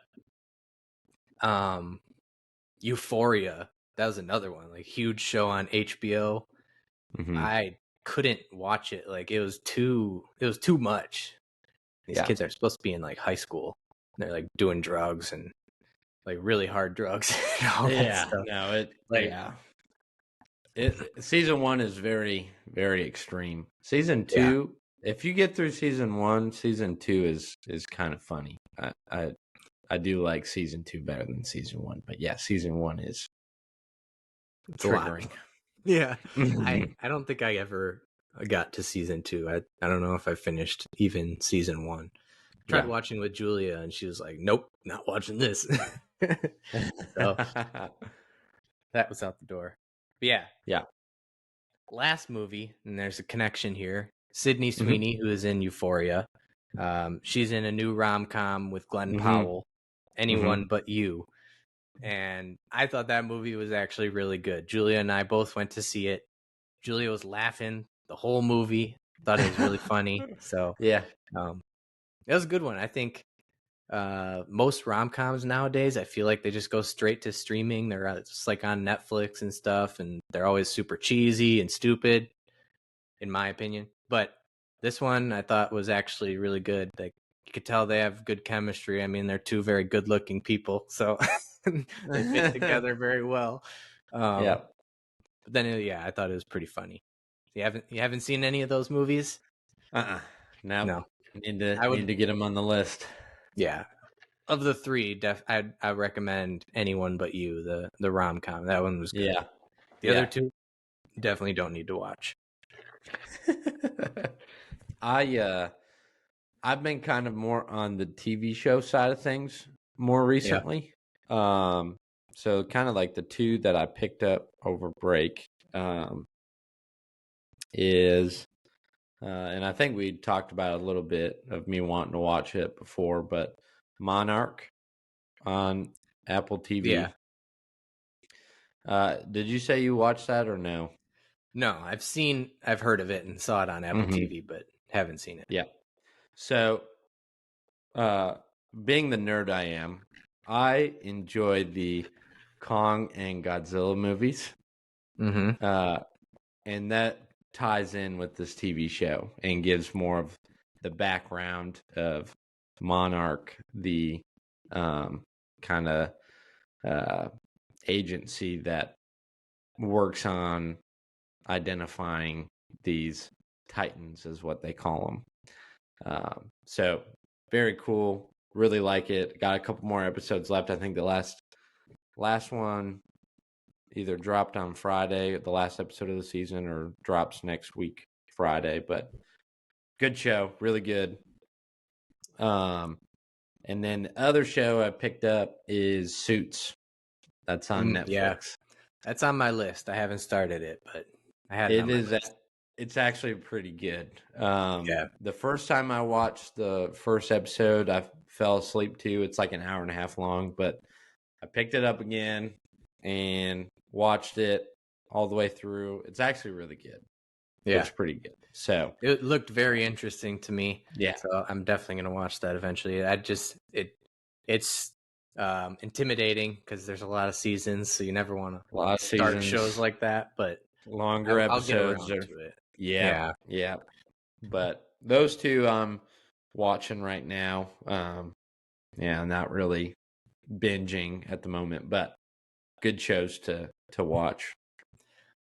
Speaker 1: Euphoria, that was another one, like huge show on HBO.
Speaker 2: Mm-hmm.
Speaker 1: I couldn't watch it. Like it was too much. These
Speaker 2: Yeah.
Speaker 1: kids are supposed to be in like high school. They're like doing drugs and like really hard drugs and all that
Speaker 2: Yeah.
Speaker 1: stuff.
Speaker 2: No, it
Speaker 1: Like
Speaker 2: yeah. Season 1 is very, very extreme. Season
Speaker 1: yeah,
Speaker 2: 2, if you get through season 1, season 2 is kind of funny. I do like season 2 better than season 1, but yeah, season 1 is
Speaker 1: it's a lot.
Speaker 2: triggering.
Speaker 1: Yeah. I don't think I ever got to season 2. I don't know if I finished even season 1. Tried
Speaker 2: Yeah.
Speaker 1: watching with Julia and she was like, "Nope, not watching this." So that was out the door. But yeah,
Speaker 2: Yeah.
Speaker 1: last movie, and there's a connection here. Sydney
Speaker 2: Mm-hmm.
Speaker 1: Sweeney, who is in Euphoria, she's in a new rom-com with Glenn
Speaker 2: Mm-hmm.
Speaker 1: Powell, Anyone But You. And I thought that movie was actually really good. Julia and I both went to see it. Julia was laughing the whole movie. Thought it was really funny. So
Speaker 2: Yeah.
Speaker 1: it was a good one. I think most rom-coms nowadays, I feel like they just go straight to streaming. They're just like on Netflix and stuff, and they're always super cheesy and stupid, in my opinion. But this one I thought was actually really good. Like you could tell they have good chemistry. I mean, they're two very good-looking people, so they fit together very well.
Speaker 2: Yeah.
Speaker 1: But then, yeah, I thought it was pretty funny. You haven't seen any of those movies?
Speaker 2: Nope.
Speaker 1: No,
Speaker 2: Need
Speaker 1: I would.
Speaker 2: to get them on the list.
Speaker 1: Yeah, of the three, I recommend Anyone But You, the rom com. That one was good.
Speaker 2: Yeah.
Speaker 1: The other two definitely don't need to watch.
Speaker 2: I've been kind of more on the TV show side of things more
Speaker 1: Yeah,
Speaker 2: recently. So kind of like the two that I picked up over break is and I think we talked about a little bit of me wanting to watch it before, but Monarch on Apple
Speaker 1: yeah.
Speaker 2: TV. Did you say you watched that or no?
Speaker 1: No, I've heard of it and saw it on Apple
Speaker 2: Mm-hmm.
Speaker 1: TV, but haven't seen it.
Speaker 2: Yeah. So, being the nerd I am, I enjoy the Kong and Godzilla movies.
Speaker 1: Mm-hmm.
Speaker 2: And that ties in with this TV show and gives more of the background of Monarch, the kind of agency that works on identifying these titans, is what they call them. So very cool. Really like it. Got a couple more episodes left. I think the last one either dropped on Friday, the last episode of the season, or drops next week Friday. But good show, really good. And then the other show I picked up is Suits. That's on Netflix.
Speaker 1: Yeah, that's on my list. I haven't started it, but I had it on
Speaker 2: It
Speaker 1: my
Speaker 2: is.
Speaker 1: list.
Speaker 2: It's actually pretty good.
Speaker 1: Yeah,
Speaker 2: The first time I watched the first episode, I fell asleep too. It's like an hour and a half long, but I picked it up again and watched it all the way through. It's actually really good.
Speaker 1: yeah.
Speaker 2: It's pretty good. So
Speaker 1: It looked very interesting to me.
Speaker 2: yeah,
Speaker 1: So I'm definitely gonna watch that eventually. It's intimidating because there's a lot of seasons, so you never want
Speaker 2: a
Speaker 1: to
Speaker 2: lot of
Speaker 1: start
Speaker 2: seasons,
Speaker 1: shows like that. But
Speaker 2: longer
Speaker 1: I'll get
Speaker 2: episodes.
Speaker 1: around to it.
Speaker 2: Yeah. But those two I'm watching right now. Yeah, not really binging at the moment, but good shows to watch.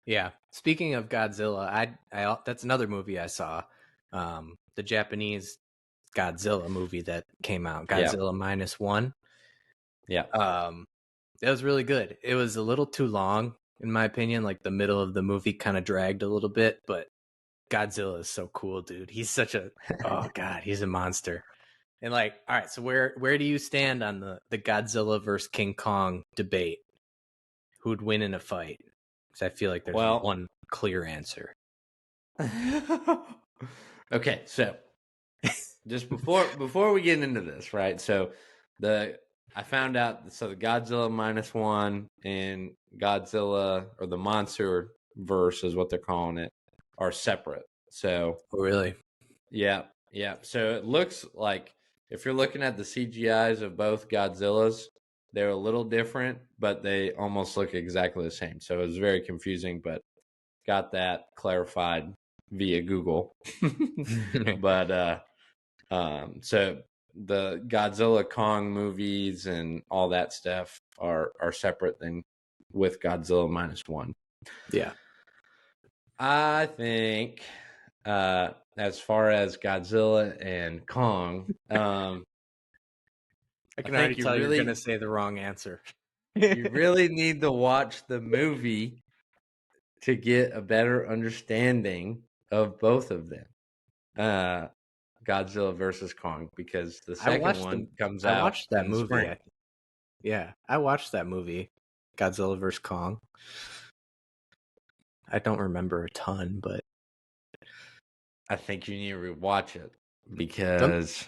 Speaker 1: Yeah. Speaking of Godzilla, I that's another movie I saw. The Japanese Godzilla movie that came out, Godzilla -1.
Speaker 2: Yeah.
Speaker 1: It was really good. It was a little too long, in my opinion. Like the middle of the movie kind of dragged a little bit, but Godzilla is so cool, dude. He's such a oh god, he's a monster. And like, all right, so where do you stand on the Godzilla versus King Kong debate? Who'd win in a fight? Because I feel like there's one clear answer.
Speaker 2: Okay, so just before we get into this, right? So I found out the Godzilla -1 and Godzilla, or the Monster verse is what they're calling it, are separate. So
Speaker 1: Oh, really?
Speaker 2: yeah, yeah. So it looks like, if you're looking at the CGIs of both Godzillas, they're a little different, but they almost look exactly the same. So it was very confusing, but got that clarified via Google. But so the Godzilla Kong movies and all that stuff are separate than with Godzilla -1.
Speaker 1: Yeah.
Speaker 2: I think as far as Godzilla and Kong,
Speaker 1: I
Speaker 2: I
Speaker 1: can already
Speaker 2: think
Speaker 1: tell you're gonna say the wrong answer.
Speaker 2: you really need to watch the movie to get a better understanding of both of them. Godzilla versus Kong, because the second one comes
Speaker 1: I
Speaker 2: out
Speaker 1: watched that
Speaker 2: in the
Speaker 1: movie.
Speaker 2: spring.
Speaker 1: Yeah, I watched that movie, Godzilla vs Kong. I don't remember a ton, but
Speaker 2: I think you need to rewatch it
Speaker 1: don't,
Speaker 2: because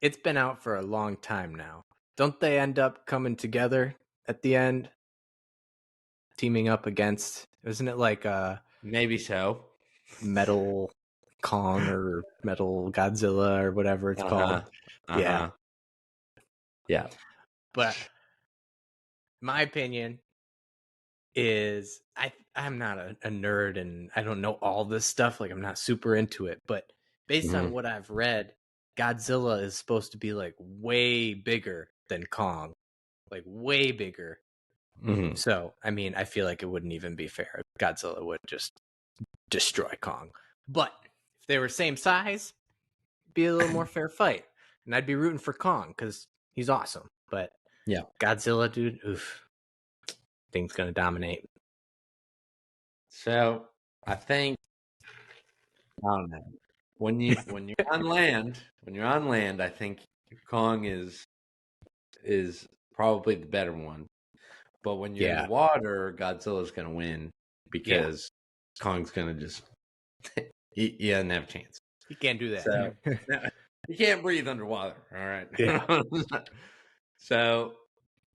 Speaker 1: it's been out for a long time now. Don't they end up coming together at the end, teaming up against? Isn't it like
Speaker 2: maybe so.
Speaker 1: Metal Kong or Metal Godzilla or whatever it's called? Yeah,
Speaker 2: Yeah.
Speaker 1: but my opinion is I'm not a nerd and I don't know all this stuff. Like, I'm not super into it, but based on
Speaker 2: Mhm.
Speaker 1: what I've read, Godzilla is supposed to be like way bigger than Kong, like way bigger.
Speaker 2: Mhm.
Speaker 1: So, I mean, I feel like it wouldn't even be fair. Godzilla would just destroy Kong. But if they were same size, it'd be a little more fair fight. And I'd be rooting for Kong because he's awesome. But
Speaker 2: Yeah.
Speaker 1: Godzilla, dude, oof, thing's gonna dominate.
Speaker 2: So I think, I don't know, when you're on land, I think Kong is probably the better one. But when you're in the
Speaker 1: Yeah,
Speaker 2: water, Godzilla's gonna win
Speaker 1: yeah,
Speaker 2: because Kong's gonna just he doesn't have a chance.
Speaker 1: you can't do
Speaker 2: So
Speaker 1: that.
Speaker 2: you can't breathe underwater. All right.
Speaker 1: Yeah.
Speaker 2: So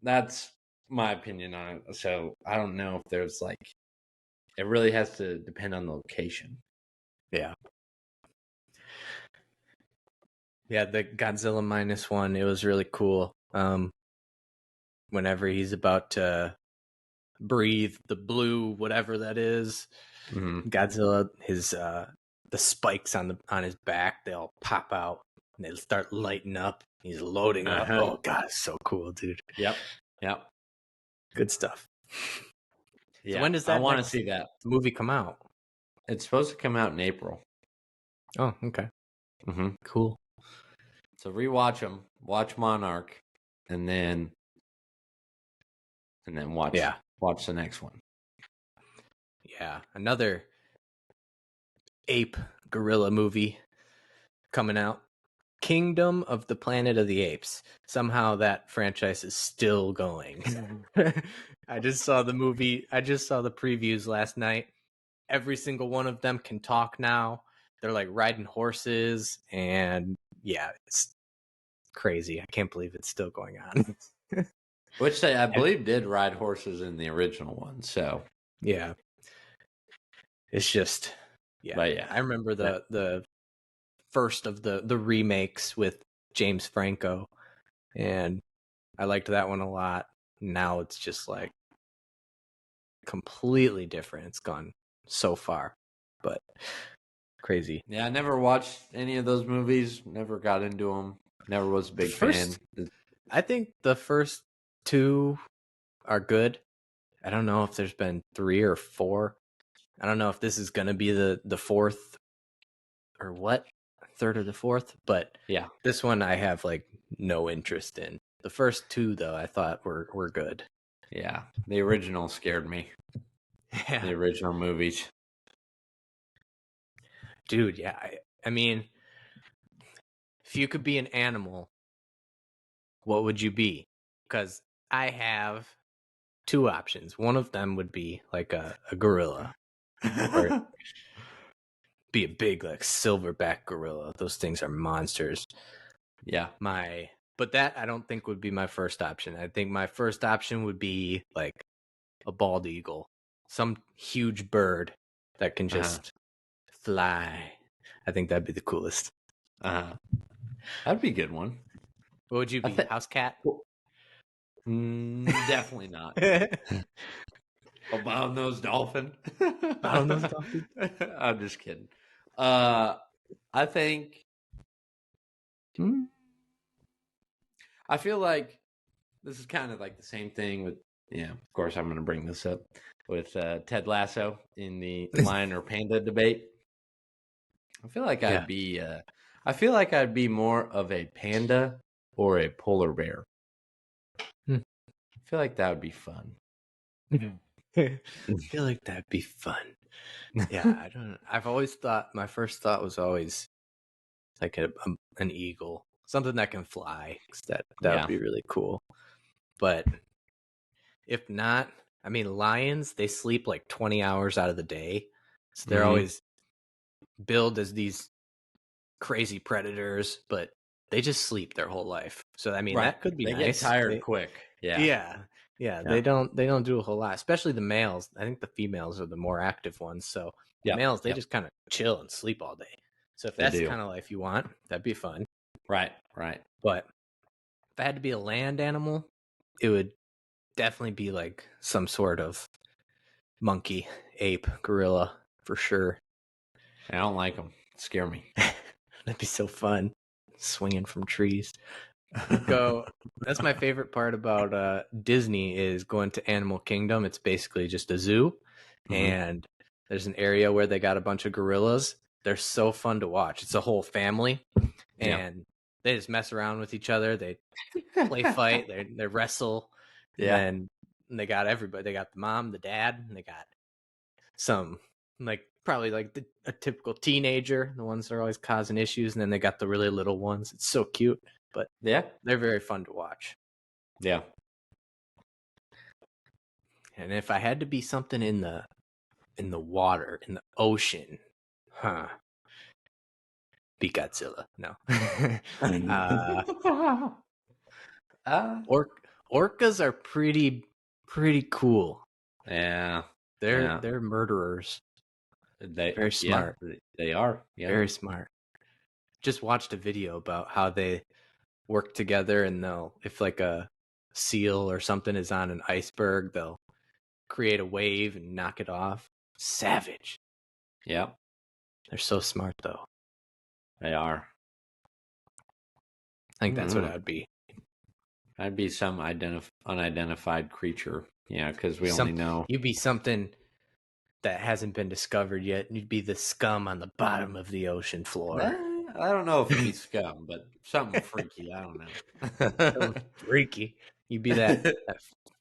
Speaker 2: that's my opinion on it. So I don't know if there's like, it really has to depend on the location.
Speaker 1: Yeah. Yeah, the Godzilla -1, it was really cool. Whenever he's about to breathe the blue, whatever that is,
Speaker 2: Mm-hmm.
Speaker 1: Godzilla, the spikes on his back, they all pop out and they start lighting up. He's loading up.
Speaker 2: Uh-huh.
Speaker 1: Oh god, it's so cool, dude.
Speaker 2: Yep. Yep.
Speaker 1: Good stuff. So
Speaker 2: Yeah.
Speaker 1: when does
Speaker 2: I
Speaker 1: that
Speaker 2: want to
Speaker 1: next
Speaker 2: see that.
Speaker 1: movie come out?
Speaker 2: It's supposed to come out in April.
Speaker 1: Oh, okay.
Speaker 2: Mm-hmm.
Speaker 1: Cool.
Speaker 2: So rewatch them. Watch Monarch, and then watch
Speaker 1: Yeah.
Speaker 2: watch the next one.
Speaker 1: Yeah. Another ape gorilla movie coming out. Kingdom of the Planet of the Apes. Somehow that franchise is still going. I just saw the movie. I just saw the previews last night. Every single one of them can talk now. They're like riding horses, and yeah, it's crazy. I can't believe it's still going on.
Speaker 2: Which they, I believe, did ride horses in the original one. So,
Speaker 1: Yeah, it's just, yeah.
Speaker 2: but yeah,
Speaker 1: I remember the first of the remakes with James Franco, and I liked that one a lot. Now it's just like completely different. It's gone so far, but crazy.
Speaker 2: yeah. I never watched any of those movies. Never got into them. Never was a
Speaker 1: The
Speaker 2: big fan.
Speaker 1: first, I think the first two are good. I don't know if there's been 3 or 4. I don't know if this is gonna be the fourth or what, third or the fourth, but
Speaker 2: Yeah,
Speaker 1: this one I have like no interest in. The first 2 though, I thought were good.
Speaker 2: yeah. The original scared me.
Speaker 1: Yeah,
Speaker 2: The original movies.
Speaker 1: dude. Yeah, I mean, if you could be an animal, what would you be? Because I have 2 options. One of them would be like a gorilla, or be a big like silverback gorilla. Those things are monsters.
Speaker 2: Yeah.
Speaker 1: But that I don't think would be my first option. I think my first option would be like a bald eagle, some huge bird that can just fly. I think that'd be the coolest.
Speaker 2: That'd be a good one.
Speaker 1: What would you be? House cat?
Speaker 2: Definitely not. A bottlenose dolphin.
Speaker 1: Bottlenose dolphin?
Speaker 2: I'm just kidding. I think. I feel like this is kind of like the same thing with. Yeah, of course, I'm going to bring this up with Ted Lasso in the lion or panda debate. I feel like I'd be. I feel like I'd be more of a panda or a polar bear. I feel like that would be fun.
Speaker 1: I feel like that'd be fun. Yeah, I don't know. I've always thought my first thought was always like an eagle, something that can fly. That would be really cool. But if not, I mean, lions, they sleep like 20 hours out of the day, so they're always billed as these crazy predators, but they just sleep their whole life. So I mean, that could be nice.
Speaker 2: Get tired quick.
Speaker 1: Yeah. They don't do a whole lot, especially the males. I think the females are the more active ones. So the males, they just kind of chill and sleep all day. So if that's the kind of life you want, that'd be fun.
Speaker 2: Right.
Speaker 1: But if I had to be a land animal, it would definitely be like some sort of monkey, ape, gorilla for sure.
Speaker 2: I don't like them. Scare me.
Speaker 1: That'd be so fun, swinging from trees. That's my favorite part about Disney is going to Animal Kingdom. It's basically just a zoo, and there's an area where they got a bunch of gorillas. They're so fun to watch. It's a whole family, and they just mess around with each other. They play fight. They wrestle.
Speaker 2: Yeah.
Speaker 1: And then they got everybody. They got the mom, the dad, and they got some like probably like a typical teenager, the ones that are always causing issues, and then they got the really little ones. It's so cute, but they're very fun to watch.
Speaker 2: Yeah.
Speaker 1: And if I had to be something in the water, in the ocean, be Godzilla. No. Orcas are pretty cool.
Speaker 2: Yeah.
Speaker 1: They're murderers. Very smart.
Speaker 2: They are.
Speaker 1: Yeah. Very smart. Just watched a video about how they work together, and if like a seal or something is on an iceberg, they'll create a wave and knock it off. Savage.
Speaker 2: Yeah.
Speaker 1: They're so smart though.
Speaker 2: They are.
Speaker 1: I think that's what I'd be.
Speaker 2: I'd be some unidentified creature. Yeah, because we only know.
Speaker 1: You'd be something that hasn't been discovered yet. You'd be the scum on the bottom of the ocean floor.
Speaker 2: I don't know if it'd be scum, but something freaky. I don't know.
Speaker 1: Something freaky. You'd be that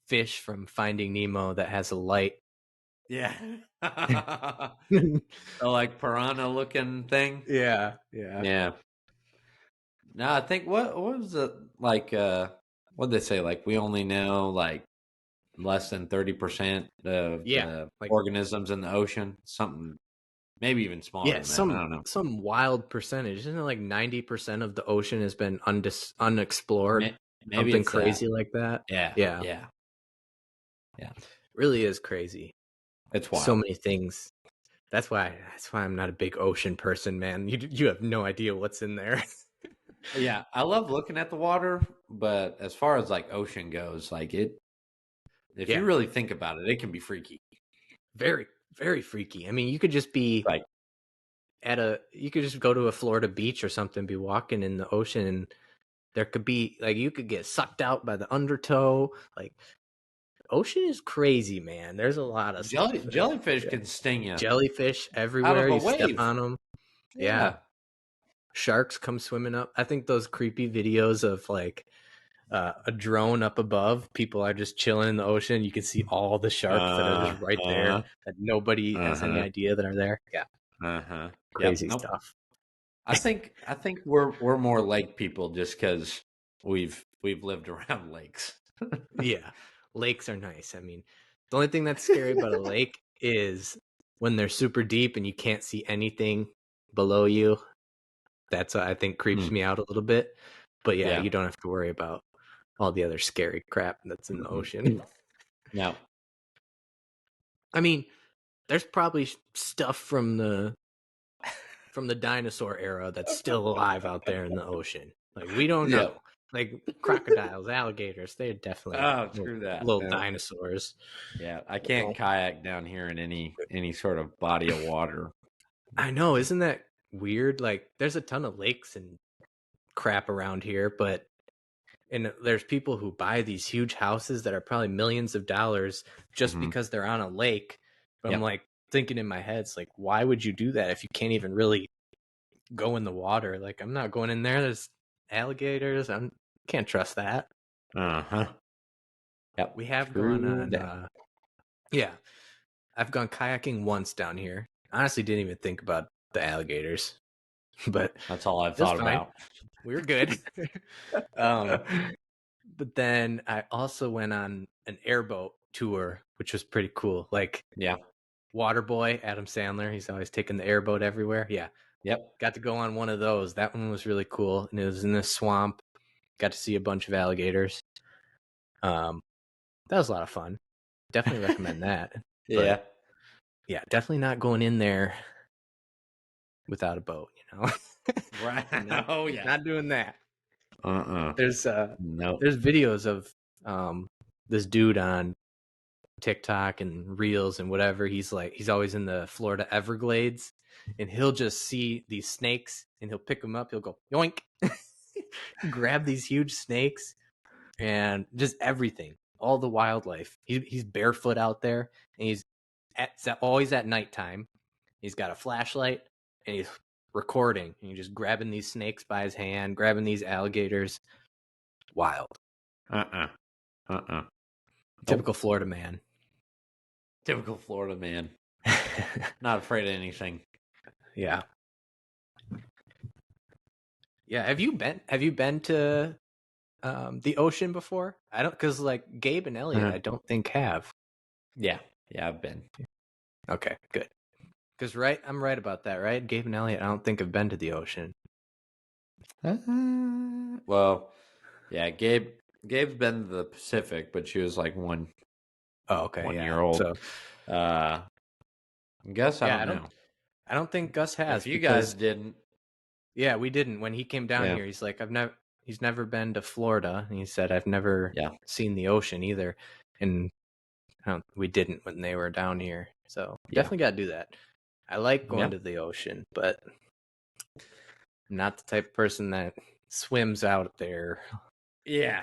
Speaker 1: fish from Finding Nemo that has a light.
Speaker 2: Yeah. Like piranha looking thing.
Speaker 1: Yeah.
Speaker 2: No, I think what was it like? What did they say? Like we only know like less than 30% of the organisms in the ocean. Something, maybe even smaller. Yeah, than that. I don't know.
Speaker 1: Some wild percentage. Isn't it like 90% of the ocean has been unexplored?
Speaker 2: Maybe
Speaker 1: something crazy like that.
Speaker 2: Yeah.
Speaker 1: Really is crazy.
Speaker 2: It's wild.
Speaker 1: So many things. That's why I'm not a big ocean person, man. You have no idea what's in there.
Speaker 2: Yeah, I love looking at the water, but as far as like ocean goes, like if you really think about it, it can be freaky.
Speaker 1: Very, very freaky. I mean, you could just be
Speaker 2: like
Speaker 1: you could just go to a Florida beach or something, be walking in the ocean, and there could be like you could get sucked out by the undertow. Like ocean is crazy, man. There's a lot of stuff.
Speaker 2: Jellyfish can sting you.
Speaker 1: Jellyfish everywhere. You step on them. Yeah. Sharks come swimming up. I think those creepy videos of like a drone up above, people are just chilling in the ocean. You can see all the sharks that are just right there that nobody has any idea that are there. Yeah. Crazy stuff.
Speaker 2: I think we're more lake people just because we've lived around lakes.
Speaker 1: Yeah. Lakes are nice. I mean, the only thing that's scary about a lake is when they're super deep and you can't see anything below you. That's what I think creeps me out a little bit. But yeah,
Speaker 2: Yeah.
Speaker 1: you don't have to worry about all the other scary crap that's in the ocean.
Speaker 2: No.
Speaker 1: I mean, there's probably stuff from the dinosaur era that's still alive out there in the ocean. Like, we don't
Speaker 2: Yeah.
Speaker 1: know. Like crocodiles, alligators, they're definitely
Speaker 2: Oh, screw that.
Speaker 1: little
Speaker 2: No.
Speaker 1: dinosaurs.
Speaker 2: Yeah, I can't kayak down here in any sort of body of water.
Speaker 1: I know, isn't that weird? Like, there's a ton of lakes and crap around here, but and there's people who buy these huge houses that are probably millions of dollars just because they're on a lake. But I'm
Speaker 2: Yep.
Speaker 1: like thinking in my head, it's like, why would you do that if you can't even really go in the water? Like, I'm not going in there. There's alligators. I can't trust that.
Speaker 2: Uh-huh. Yep.
Speaker 1: We have
Speaker 2: True
Speaker 1: gone on,
Speaker 2: that.
Speaker 1: yeah, I've gone kayaking once down here. Honestly, didn't even think about the alligators, but
Speaker 2: That's all I've
Speaker 1: it was
Speaker 2: thought
Speaker 1: fine.
Speaker 2: about.
Speaker 1: We were good. But then I also went on an airboat tour, which was pretty cool. Like,
Speaker 2: Yeah.
Speaker 1: Waterboy, Adam Sandler, he's always taking the airboat everywhere. Yeah.
Speaker 2: Yep.
Speaker 1: Got to go on one of those. That one was really cool. And it was in this swamp. Got to see a bunch of alligators. That was a lot of fun. Definitely recommend that.
Speaker 2: Yeah.
Speaker 1: But yeah, definitely not going in there without a boat, you know.
Speaker 2: Right. Oh yeah.
Speaker 1: Not doing that.
Speaker 2: There's no.
Speaker 1: There's videos of this dude on TikTok and Reels and whatever. He's always in the Florida Everglades, and he'll just see these snakes and he'll pick them up. He'll go yoink, grab these huge snakes and just everything, all the wildlife. He's barefoot out there, and he's always at nighttime. He's got a flashlight and he's recording, and he's just grabbing these snakes by his hand, grabbing these alligators. Wild. Typical Florida man.
Speaker 2: Typical Florida man. Not afraid of anything.
Speaker 1: Yeah. Yeah. Have you been to the ocean before? I don't, because like Gabe and Elliot, I don't think have.
Speaker 2: Yeah. Yeah, I've been.
Speaker 1: Okay, good. Because I'm right about that, right? Gabe and Elliot, I don't think have been to the ocean.
Speaker 2: Well, yeah, Gabe's been to the Pacific, but she was like one.
Speaker 1: Oh, okay,
Speaker 2: 1
Speaker 1: yeah.
Speaker 2: year old.
Speaker 1: So,
Speaker 2: I guess I don't know.
Speaker 1: I don't think Gus has.
Speaker 2: If you guys didn't,
Speaker 1: yeah, we didn't. When he came down here, he's like, he's never been to Florida, and he said, I've never seen the ocean either, and we didn't when they were down here. So definitely got to do that. I like going to the ocean, but I'm not the type of person that swims out there.
Speaker 2: Yeah.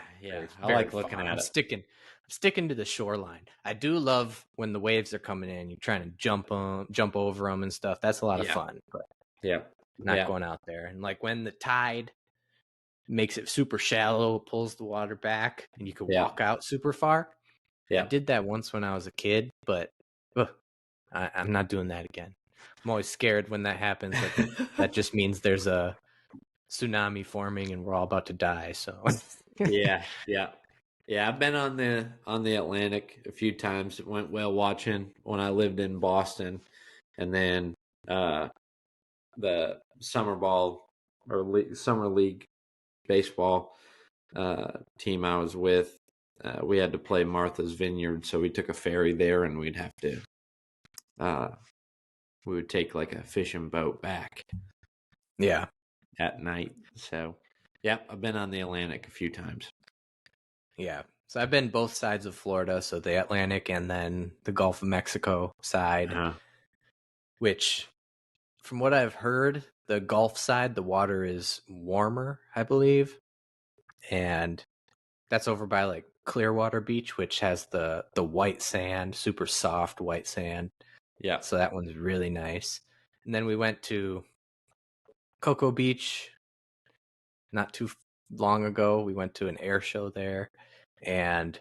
Speaker 2: I like looking at
Speaker 1: I'm
Speaker 2: it.
Speaker 1: Sticking to the shoreline. I do love when the waves are coming in. You're trying to jump over them and stuff. That's a lot of fun. But not going out there. And like when the tide makes it super shallow, pulls the water back, and you can walk out super far. I did that once when I was a kid, but I'm not doing that again. I'm always scared when that happens. Like, that just means there's a tsunami forming and we're all about to die. So
Speaker 2: Yeah. I've been on the Atlantic a few times. It went whale watching when I lived in Boston, and then the summer ball or summer league baseball team I was with. We had to play Martha's Vineyard, so we took a ferry there, and we'd have to. We would take like a fishing boat back.
Speaker 1: Yeah.
Speaker 2: At night. So, yeah, I've been on the Atlantic a few times.
Speaker 1: Yeah. So I've been both sides of Florida, so the Atlantic and then the Gulf of Mexico side, which, from what I've heard, the Gulf side, the water is warmer, I believe. And that's over by like Clearwater Beach, which has the white sand, super soft white sand.
Speaker 2: Yeah.
Speaker 1: So that one's really nice. And then we went to Cocoa Beach not too long ago. We went to an air show there, and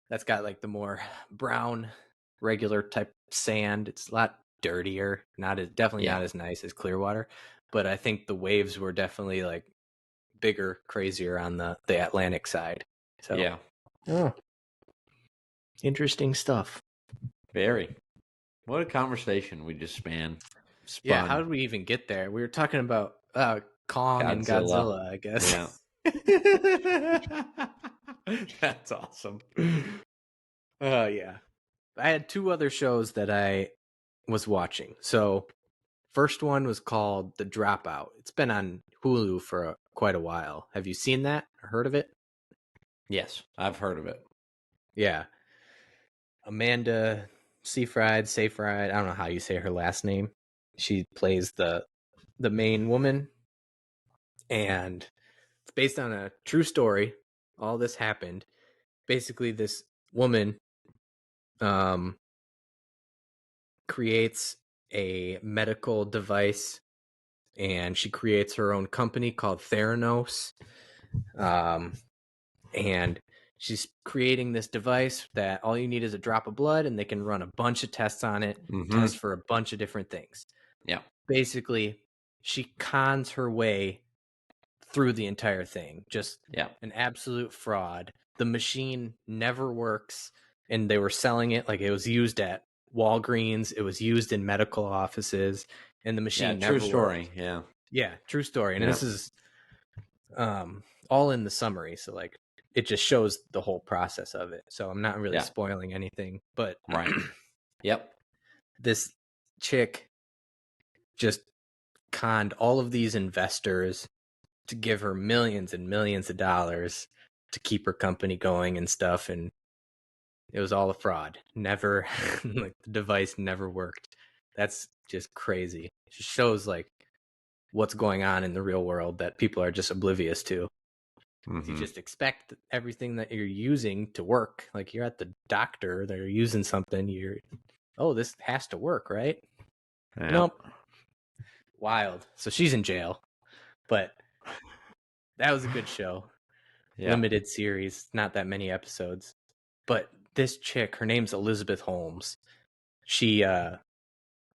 Speaker 1: that's got like the more brown, regular type sand. It's a lot dirtier, definitely not as nice as Clearwater, but I think the waves were definitely like bigger, crazier on the Atlantic side. So interesting stuff.
Speaker 2: Very. What a conversation we just spanned.
Speaker 1: Yeah, how
Speaker 2: spun.
Speaker 1: did we even get there? We were talking about Kong and
Speaker 2: Godzilla.
Speaker 1: Godzilla, I guess.
Speaker 2: Yeah. That's awesome.
Speaker 1: Oh yeah. I had two other shows that I was watching. So first one was called The Dropout. It's been on Hulu for quite a while. Have you seen that or heard of it?
Speaker 2: Yes, I've heard of it.
Speaker 1: Yeah. Amanda Seyfried. I don't know how you say her last name. She plays the main woman, and it's based on a true story. All this happened. Basically, this woman um, creates a medical device, and she creates her own company called Theranos. Um, and she's creating this device that all you need is a drop of blood, and they can run a bunch of tests on it,
Speaker 2: Mm-hmm.
Speaker 1: test for a bunch of different things.
Speaker 2: Yeah.
Speaker 1: Basically, she cons her way through the entire thing. Just
Speaker 2: Yeah.
Speaker 1: an absolute fraud. The machine never works, and they were selling it like it was used at Walgreens. It was used in medical offices, and the
Speaker 2: Yeah.
Speaker 1: machine
Speaker 2: True
Speaker 1: never worked.
Speaker 2: story. Yeah.
Speaker 1: Yeah, true story. And
Speaker 2: Yeah.
Speaker 1: this is all in the summary, so like it just shows the whole process of it. So I'm not really
Speaker 2: Yeah.
Speaker 1: spoiling anything, but
Speaker 2: Right. Yep.
Speaker 1: this chick just conned all of these investors to give her millions and millions of dollars to keep her company going and stuff, and it was all a fraud. Never like the device never worked. That's just crazy. It just shows like what's going on in the real world that people are just oblivious to. You
Speaker 2: Mm-hmm.
Speaker 1: just expect everything that you're using to work. Like you're at the doctor, they're using something, oh, this has to work, right?
Speaker 2: Yeah.
Speaker 1: Nope. Wild. So she's in jail. But that was a good show.
Speaker 2: Yeah.
Speaker 1: Limited series, not that many episodes. But this chick, her name's Elizabeth Holmes. She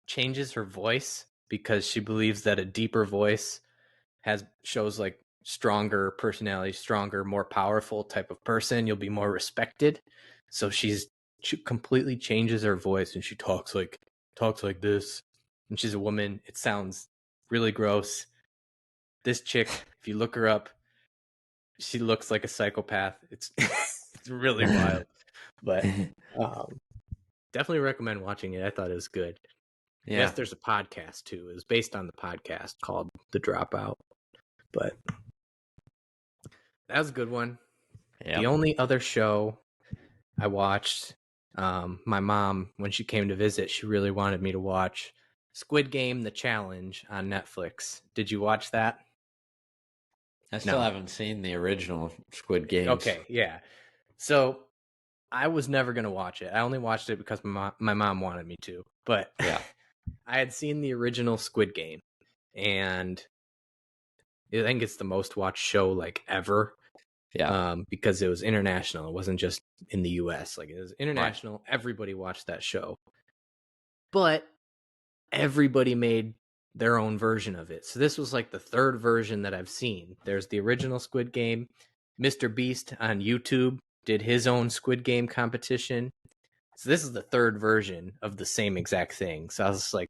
Speaker 1: changes her voice because she believes that a deeper voice shows like stronger personality, stronger, more powerful type of person. You'll be more respected. So she completely changes her voice, and she talks like this. And she's a woman. It sounds really gross. This chick, if you look her up, she looks like a psychopath. It's it's really wild, but um, definitely recommend watching it. I thought it was good. I guess
Speaker 2: Yeah.
Speaker 1: there's a podcast too. It was based on the podcast called The Dropout, but that was a good one. The
Speaker 2: Yep.
Speaker 1: only other show I watched, my mom, when she came to visit, she really wanted me to watch Squid Game: The Challenge on Netflix. Did you watch that?
Speaker 2: I still
Speaker 1: No.
Speaker 2: haven't seen the original Squid Games.
Speaker 1: Okay, yeah. So I was never gonna watch it. I only watched it because my mom wanted me to. But
Speaker 2: Yeah.
Speaker 1: I had seen the original Squid Game, and I think it's the most watched show like ever.
Speaker 2: Yeah.
Speaker 1: Because it was international. It wasn't just in the US. Like it was
Speaker 2: Right.
Speaker 1: international. Everybody watched that show. But everybody made their own version of it. So this was like the third version that I've seen. There's the original Squid Game. Mr. Beast on YouTube did his own Squid Game competition. So this is the third version of the same exact thing. So I was like,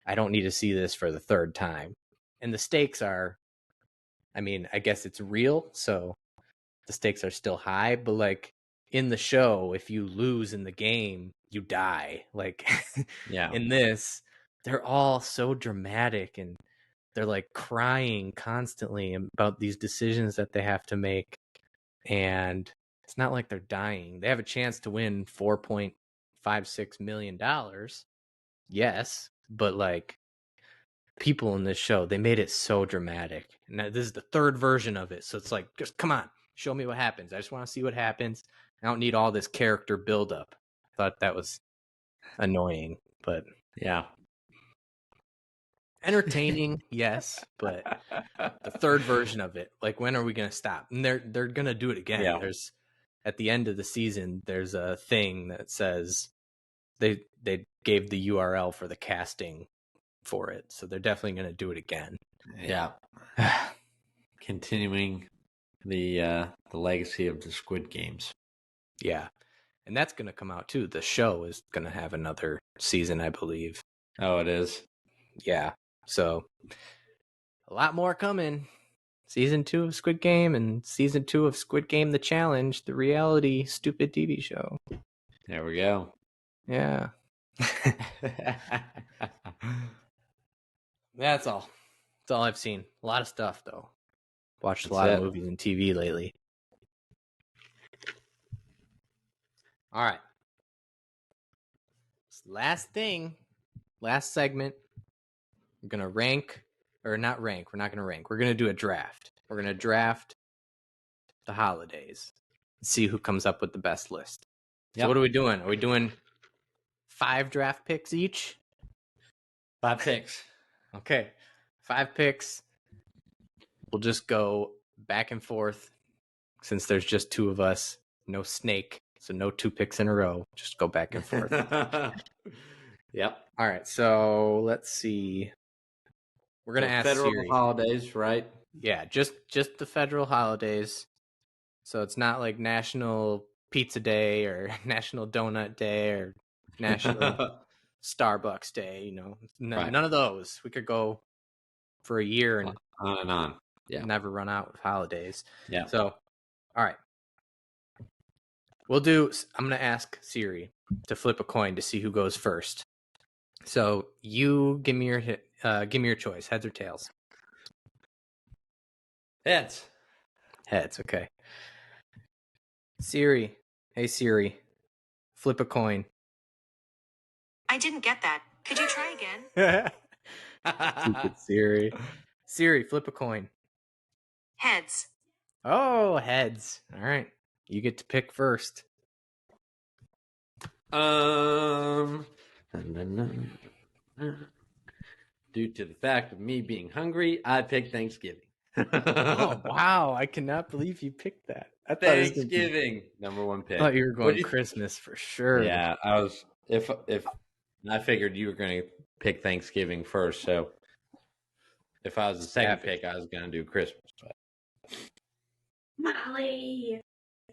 Speaker 1: I don't need to see this for the third time. And the stakes are, I mean, I guess it's real, so the stakes are still high, but like in the show, if you lose in the game, you die. Like
Speaker 2: Yeah.
Speaker 1: in this, they're all so dramatic, and they're like crying constantly about these decisions that they have to make. And it's not like they're dying. They have a chance to win $4.56 million. Yes, but like people in this show, they made it so dramatic. Now this is the third version of it, so it's like, just come on, show me what happens. I just want to see what happens. I don't need all this character buildup. I thought that was annoying, but
Speaker 2: Yeah.
Speaker 1: entertaining, yes. But the third version of it, like, when are we gonna stop? And they're gonna do it again.
Speaker 2: Yeah.
Speaker 1: There's at the end of the season, there's a thing that says they gave the URL for the casting for it, so they're definitely gonna do it again.
Speaker 2: Yeah. Continuing the legacy of the Squid Games.
Speaker 1: Yeah. And that's going to come out too. The show is going to have another season, I believe.
Speaker 2: Oh, it is.
Speaker 1: yeah. So a lot more coming. Season 2 of Squid Game and Season 2 of Squid Game The Challenge, the reality stupid TV show.
Speaker 2: There we go.
Speaker 1: Yeah. That's all. That's all I've seen. A lot of stuff, though. Watched a lot of movies and TV lately. All right. Last thing, last segment. We're going to rank, or not rank. We're not going to rank. We're going to do a draft. We're going to draft the holidays and see who comes up with the best list. So what are we doing? Are we doing 5 draft picks each?
Speaker 2: 5 picks.
Speaker 1: Okay. 5 picks. We'll just go back and forth since there's just 2 of us. No snake. So no 2 picks in a row. Just go back and forth.
Speaker 2: Yep.
Speaker 1: All right. So let's see. We're going to ask
Speaker 2: federal
Speaker 1: Siri.
Speaker 2: holidays, right?
Speaker 1: Yeah, just the federal holidays. So it's not like National Pizza Day or National Donut Day or National Starbucks Day, you know. None of those. We could go for a year and
Speaker 2: on and on. Yeah.
Speaker 1: Never run out of holidays.
Speaker 2: Yeah.
Speaker 1: So, all right. I'm going to ask Siri to flip a coin to see who goes first. So you give me your choice, heads or tails.
Speaker 2: Heads.
Speaker 1: Heads, okay. Siri. Hey, Siri. Flip a coin.
Speaker 3: I didn't get that. Could you try again?
Speaker 1: Stupid Siri. Siri, flip a coin.
Speaker 3: Heads.
Speaker 1: Oh, heads. All right. You get to pick first.
Speaker 2: Due to the fact of me being hungry, I picked Thanksgiving.
Speaker 1: Oh, wow. I cannot believe you picked that. I thought
Speaker 2: Thanksgiving, number 1 pick.
Speaker 1: I thought you were going Christmas for sure.
Speaker 2: Yeah, I was. If I figured you were going to pick Thanksgiving first, so if I was the second pick, I was going to do Christmas. But...
Speaker 3: Molly,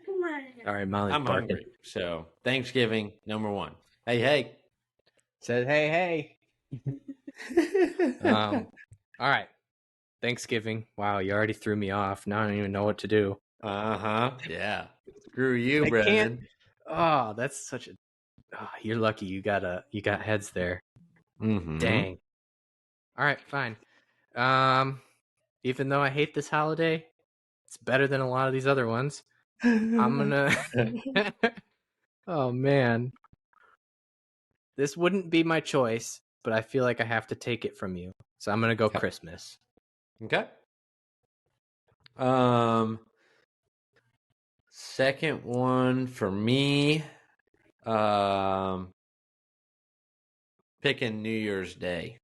Speaker 3: come on.
Speaker 1: All right, Molly's
Speaker 2: I'm
Speaker 1: barking.
Speaker 2: hungry, so Thanksgiving, number 1. Hey.
Speaker 1: Said hey. All right. Thanksgiving. Wow, you already threw me off. Now I don't even know what to do.
Speaker 2: Yeah. Screw you, Brennan.
Speaker 1: Oh, that's such a. Oh, you're lucky. You got heads there.
Speaker 2: Mm-hmm.
Speaker 1: Dang. All right, fine. Even though I hate this holiday, it's better than a lot of these other ones. I'm gonna. Oh man, this wouldn't be my choice, but I feel like I have to take it from you. So I'm gonna go Christmas.
Speaker 2: Okay. Second one for me, picking New Year's Day.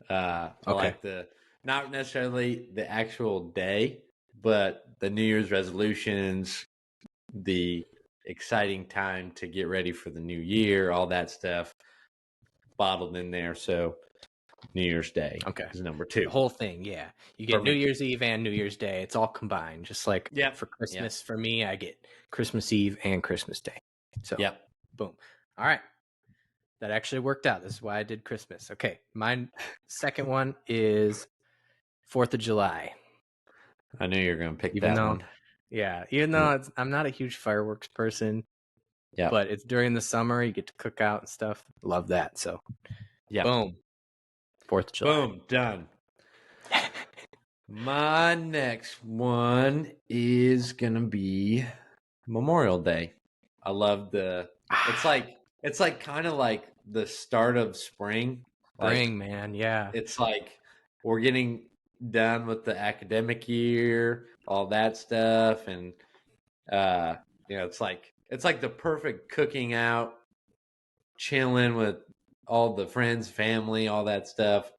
Speaker 2: I like not necessarily the actual day, but the New Year's resolutions, the exciting time to get ready for the new year, all that stuff bottled in there. So New Year's Day is number 2.
Speaker 1: The whole thing, yeah. You get New Year's Eve and New Year's Day. It's all combined. Just like for Christmas, for me, I get Christmas Eve and Christmas Day. So, boom. All right. That actually worked out. This is why I did Christmas. Okay. My second one is 4th of July.
Speaker 2: I knew you were going to pick that one.
Speaker 1: Yeah. Even though I'm not a huge fireworks person. Yeah. But it's during the summer. You get to cook out and stuff. Love that. So, boom. 4th of July.
Speaker 2: Boom. Done. My next one is going to be Memorial Day. I love it's like kind of like the start of spring.
Speaker 1: Spring, man. Yeah.
Speaker 2: It's like we're getting done with the academic year, all that stuff. And, it's like the perfect cooking out, chilling with all the friends, family, all that stuff.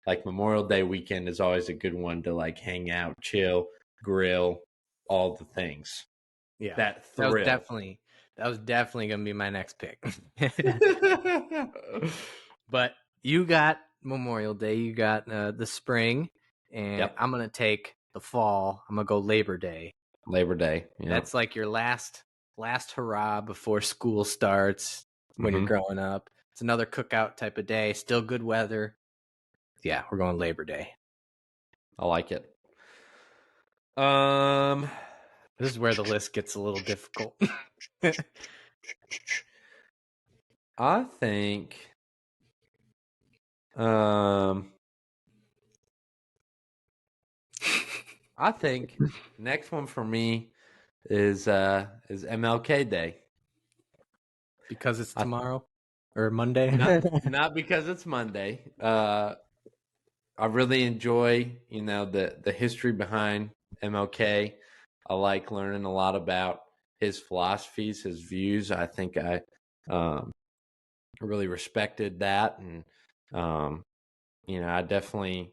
Speaker 2: Like Memorial Day weekend is always a good one to like hang out, chill, grill, all the things.
Speaker 1: Yeah.
Speaker 2: That thrill.
Speaker 1: That was definitely going to be my next pick. But you got Memorial Day, you got the spring, and I'm going to take the fall. I'm going to go Labor Day.
Speaker 2: Labor Day. Yeah.
Speaker 1: That's like your last hurrah before school starts when you're growing up. It's another cookout type of day. Still good weather. Yeah, we're going Labor Day.
Speaker 2: I like it.
Speaker 1: This is where the list gets a little difficult.
Speaker 2: I think next one for me is MLK Day.
Speaker 1: Because it's tomorrow or Monday.
Speaker 2: Not because it's Monday. I really enjoy, the history behind MLK. I like learning a lot about his philosophies, his views. I think I really respected that, and I definitely,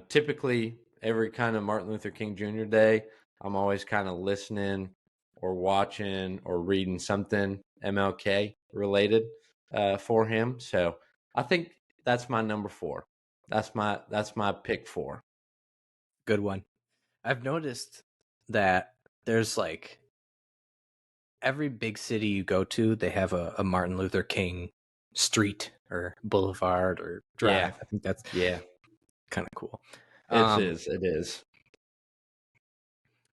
Speaker 2: typically every kind of Martin Luther King Jr. Day, I'm always kind of listening or watching or reading something MLK related for him. So I think that's my number 4. That's my pick 4.
Speaker 1: Good one. I've noticed that there's like every big city you go to, they have a Martin Luther King street or boulevard or drive.
Speaker 2: Yeah.
Speaker 1: I think that's kind of cool.
Speaker 2: It is.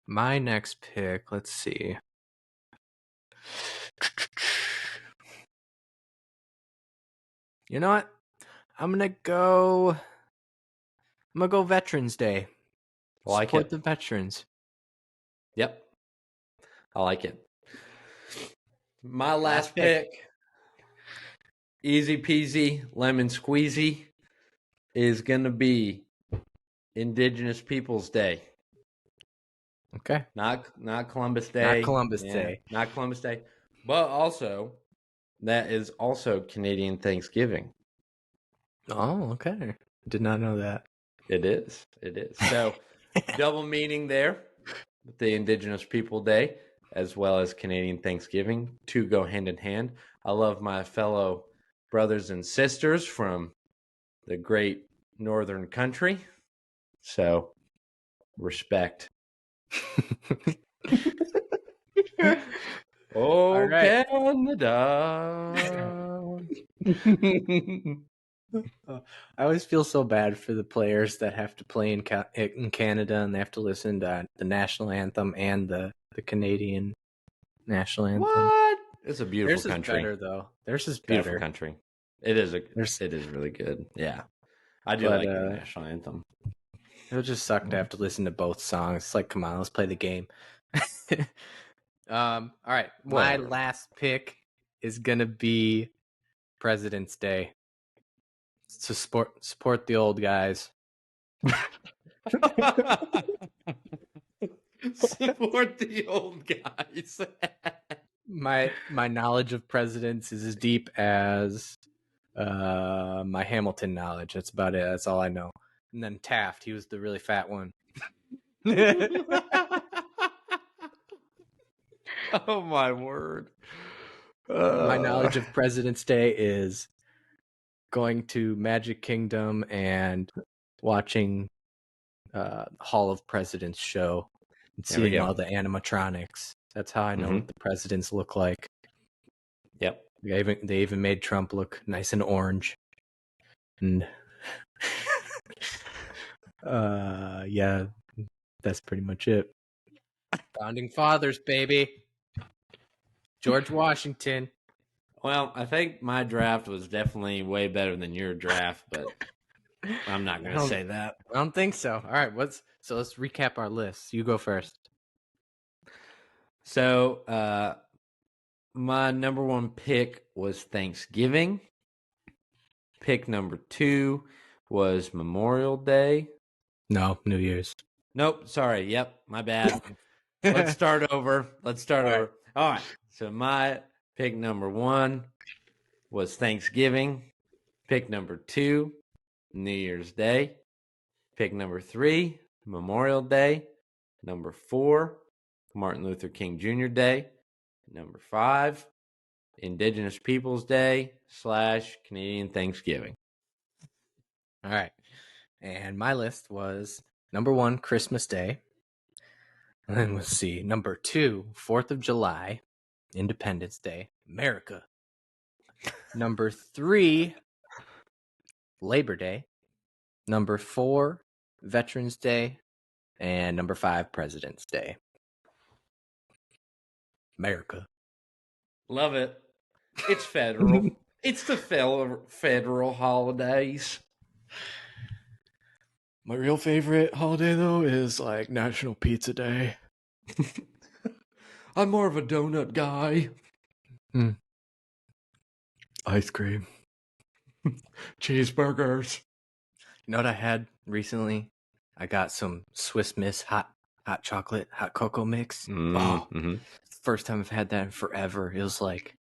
Speaker 1: My next pick, let's see. You know what? I'm gonna go Veterans Day. Support the veterans.
Speaker 2: Yep. I like it. My last pick, easy peasy, lemon squeezy, is going to be Indigenous Peoples Day.
Speaker 1: Okay.
Speaker 2: Not Columbus Day.
Speaker 1: Not Columbus Day.
Speaker 2: Not Columbus Day. But also, that is also Canadian Thanksgiving.
Speaker 1: Oh, okay. Did not know that.
Speaker 2: It is. So, double meaning there with the Indigenous People Day as well as Canadian Thanksgiving. Two go hand in hand. I love my fellow brothers and sisters from the great northern country. So, respect. Oh,
Speaker 1: right.
Speaker 2: Canada.
Speaker 1: I always feel so bad for the players that have to play in Canada and they have to listen to the national anthem and the Canadian national anthem.
Speaker 2: What? It's a beautiful country.
Speaker 1: Theirs is better, though. Theirs is
Speaker 2: beautiful
Speaker 1: better.
Speaker 2: Country. It is really good. Yeah. I do like the national anthem.
Speaker 1: It'll just suck to have to listen to both songs. It's like, come on, let's play the game. All right. My last pick is gonna be President's Day. To support the old guys.
Speaker 2: Support the old guys.
Speaker 1: My knowledge of presidents is as deep as my Hamilton knowledge. That's about it. That's all I know. And then Taft, he was the really fat one.
Speaker 2: Oh my word.
Speaker 1: My knowledge of President's Day is going to Magic Kingdom and watching Hall of Presidents show and seeing all the animatronics. That's how I know what the presidents look like.
Speaker 2: Yep.
Speaker 1: They even made Trump look nice and orange. And yeah, that's pretty much it. Founding fathers, baby. George Washington.
Speaker 2: Well, I think my draft was definitely way better than your draft, but I'm not going to say that.
Speaker 1: I don't think so. All right, let's recap our list. You go first.
Speaker 2: So, my number 1 pick was Thanksgiving. Pick number 2 was Memorial Day.
Speaker 1: No, New Year's.
Speaker 2: Nope, sorry. Yep, my bad. Let's start over. All right. So my pick number 1 was Thanksgiving. Pick number 2, New Year's Day. Pick number 3, Memorial Day. Number 4, Martin Luther King Jr. Day. Number 5, Indigenous Peoples Day / Canadian Thanksgiving.
Speaker 1: All right. And my list was number 1, Christmas Day. And then let's see. Number 2, 4th of July, Independence Day, America. Number 3, Labor Day. Number 4, Veterans Day. And number 5, President's Day. America.
Speaker 2: Love it. It's federal. It's the federal holidays.
Speaker 1: My real favorite holiday, though, is like National Pizza Day.
Speaker 2: I'm more of a donut guy.
Speaker 1: Ice cream.
Speaker 2: Cheeseburgers.
Speaker 1: You know what I had recently? I got some Swiss Miss hot chocolate, hot cocoa mix. First time I've had that in forever. It was like,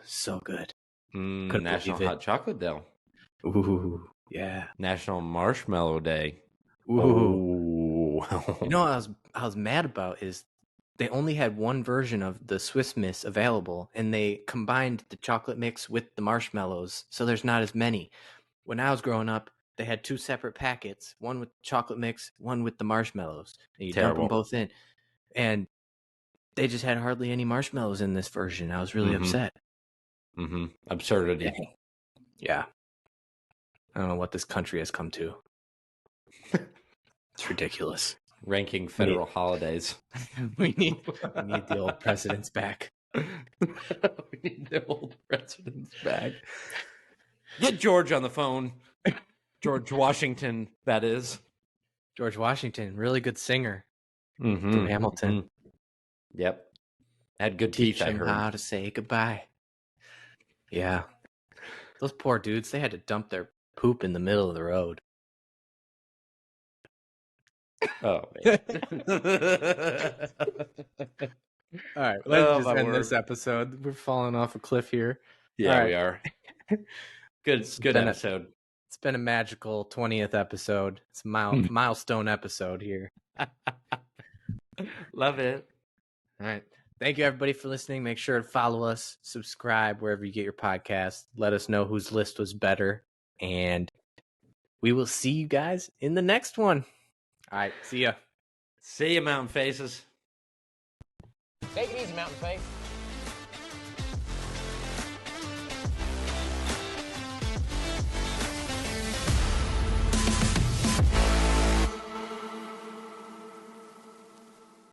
Speaker 1: so good. Couldn't
Speaker 2: National
Speaker 1: believe it.
Speaker 2: Hot Chocolate Day.
Speaker 1: Ooh, yeah.
Speaker 2: National Marshmallow Day.
Speaker 1: Ooh.
Speaker 2: Oh.
Speaker 1: You know what I was mad about is they only had one version of the Swiss Miss available, and they combined the chocolate mix with the marshmallows, so there's not as many. When I was growing up, they had 2 separate packets, one with chocolate mix, one with the marshmallows. And you dump them both in. And they just had hardly any marshmallows in this version. I was really upset.
Speaker 2: Absurdity.
Speaker 1: Yeah. I don't know what this country has come to. It's ridiculous.
Speaker 2: Ranking federal holidays.
Speaker 1: We need the old presidents back.
Speaker 2: We need the old presidents back. Get George on the phone. George Washington, that is.
Speaker 1: George Washington, really good singer from Hamilton.
Speaker 2: Yep. Had good
Speaker 1: Teach
Speaker 2: teeth, I
Speaker 1: him
Speaker 2: heard.
Speaker 1: how to say goodbye. Yeah. Those poor dudes, they had to dump their poop in the middle of the road.
Speaker 2: Oh, man.
Speaker 1: All right, let's just end this episode. We're falling off a cliff here.
Speaker 2: Yeah, we are. Good episode.
Speaker 1: It's been a magical 20th episode. It's a milestone episode here.
Speaker 2: Love it.
Speaker 1: All right. Thank you, everybody, for listening. Make sure to follow us, subscribe wherever you get your podcast. Let us know whose list was better. And we will see you guys in the next one. All right. See ya.
Speaker 2: See ya, Mountain Faces.
Speaker 4: Take it easy, Mountain Face.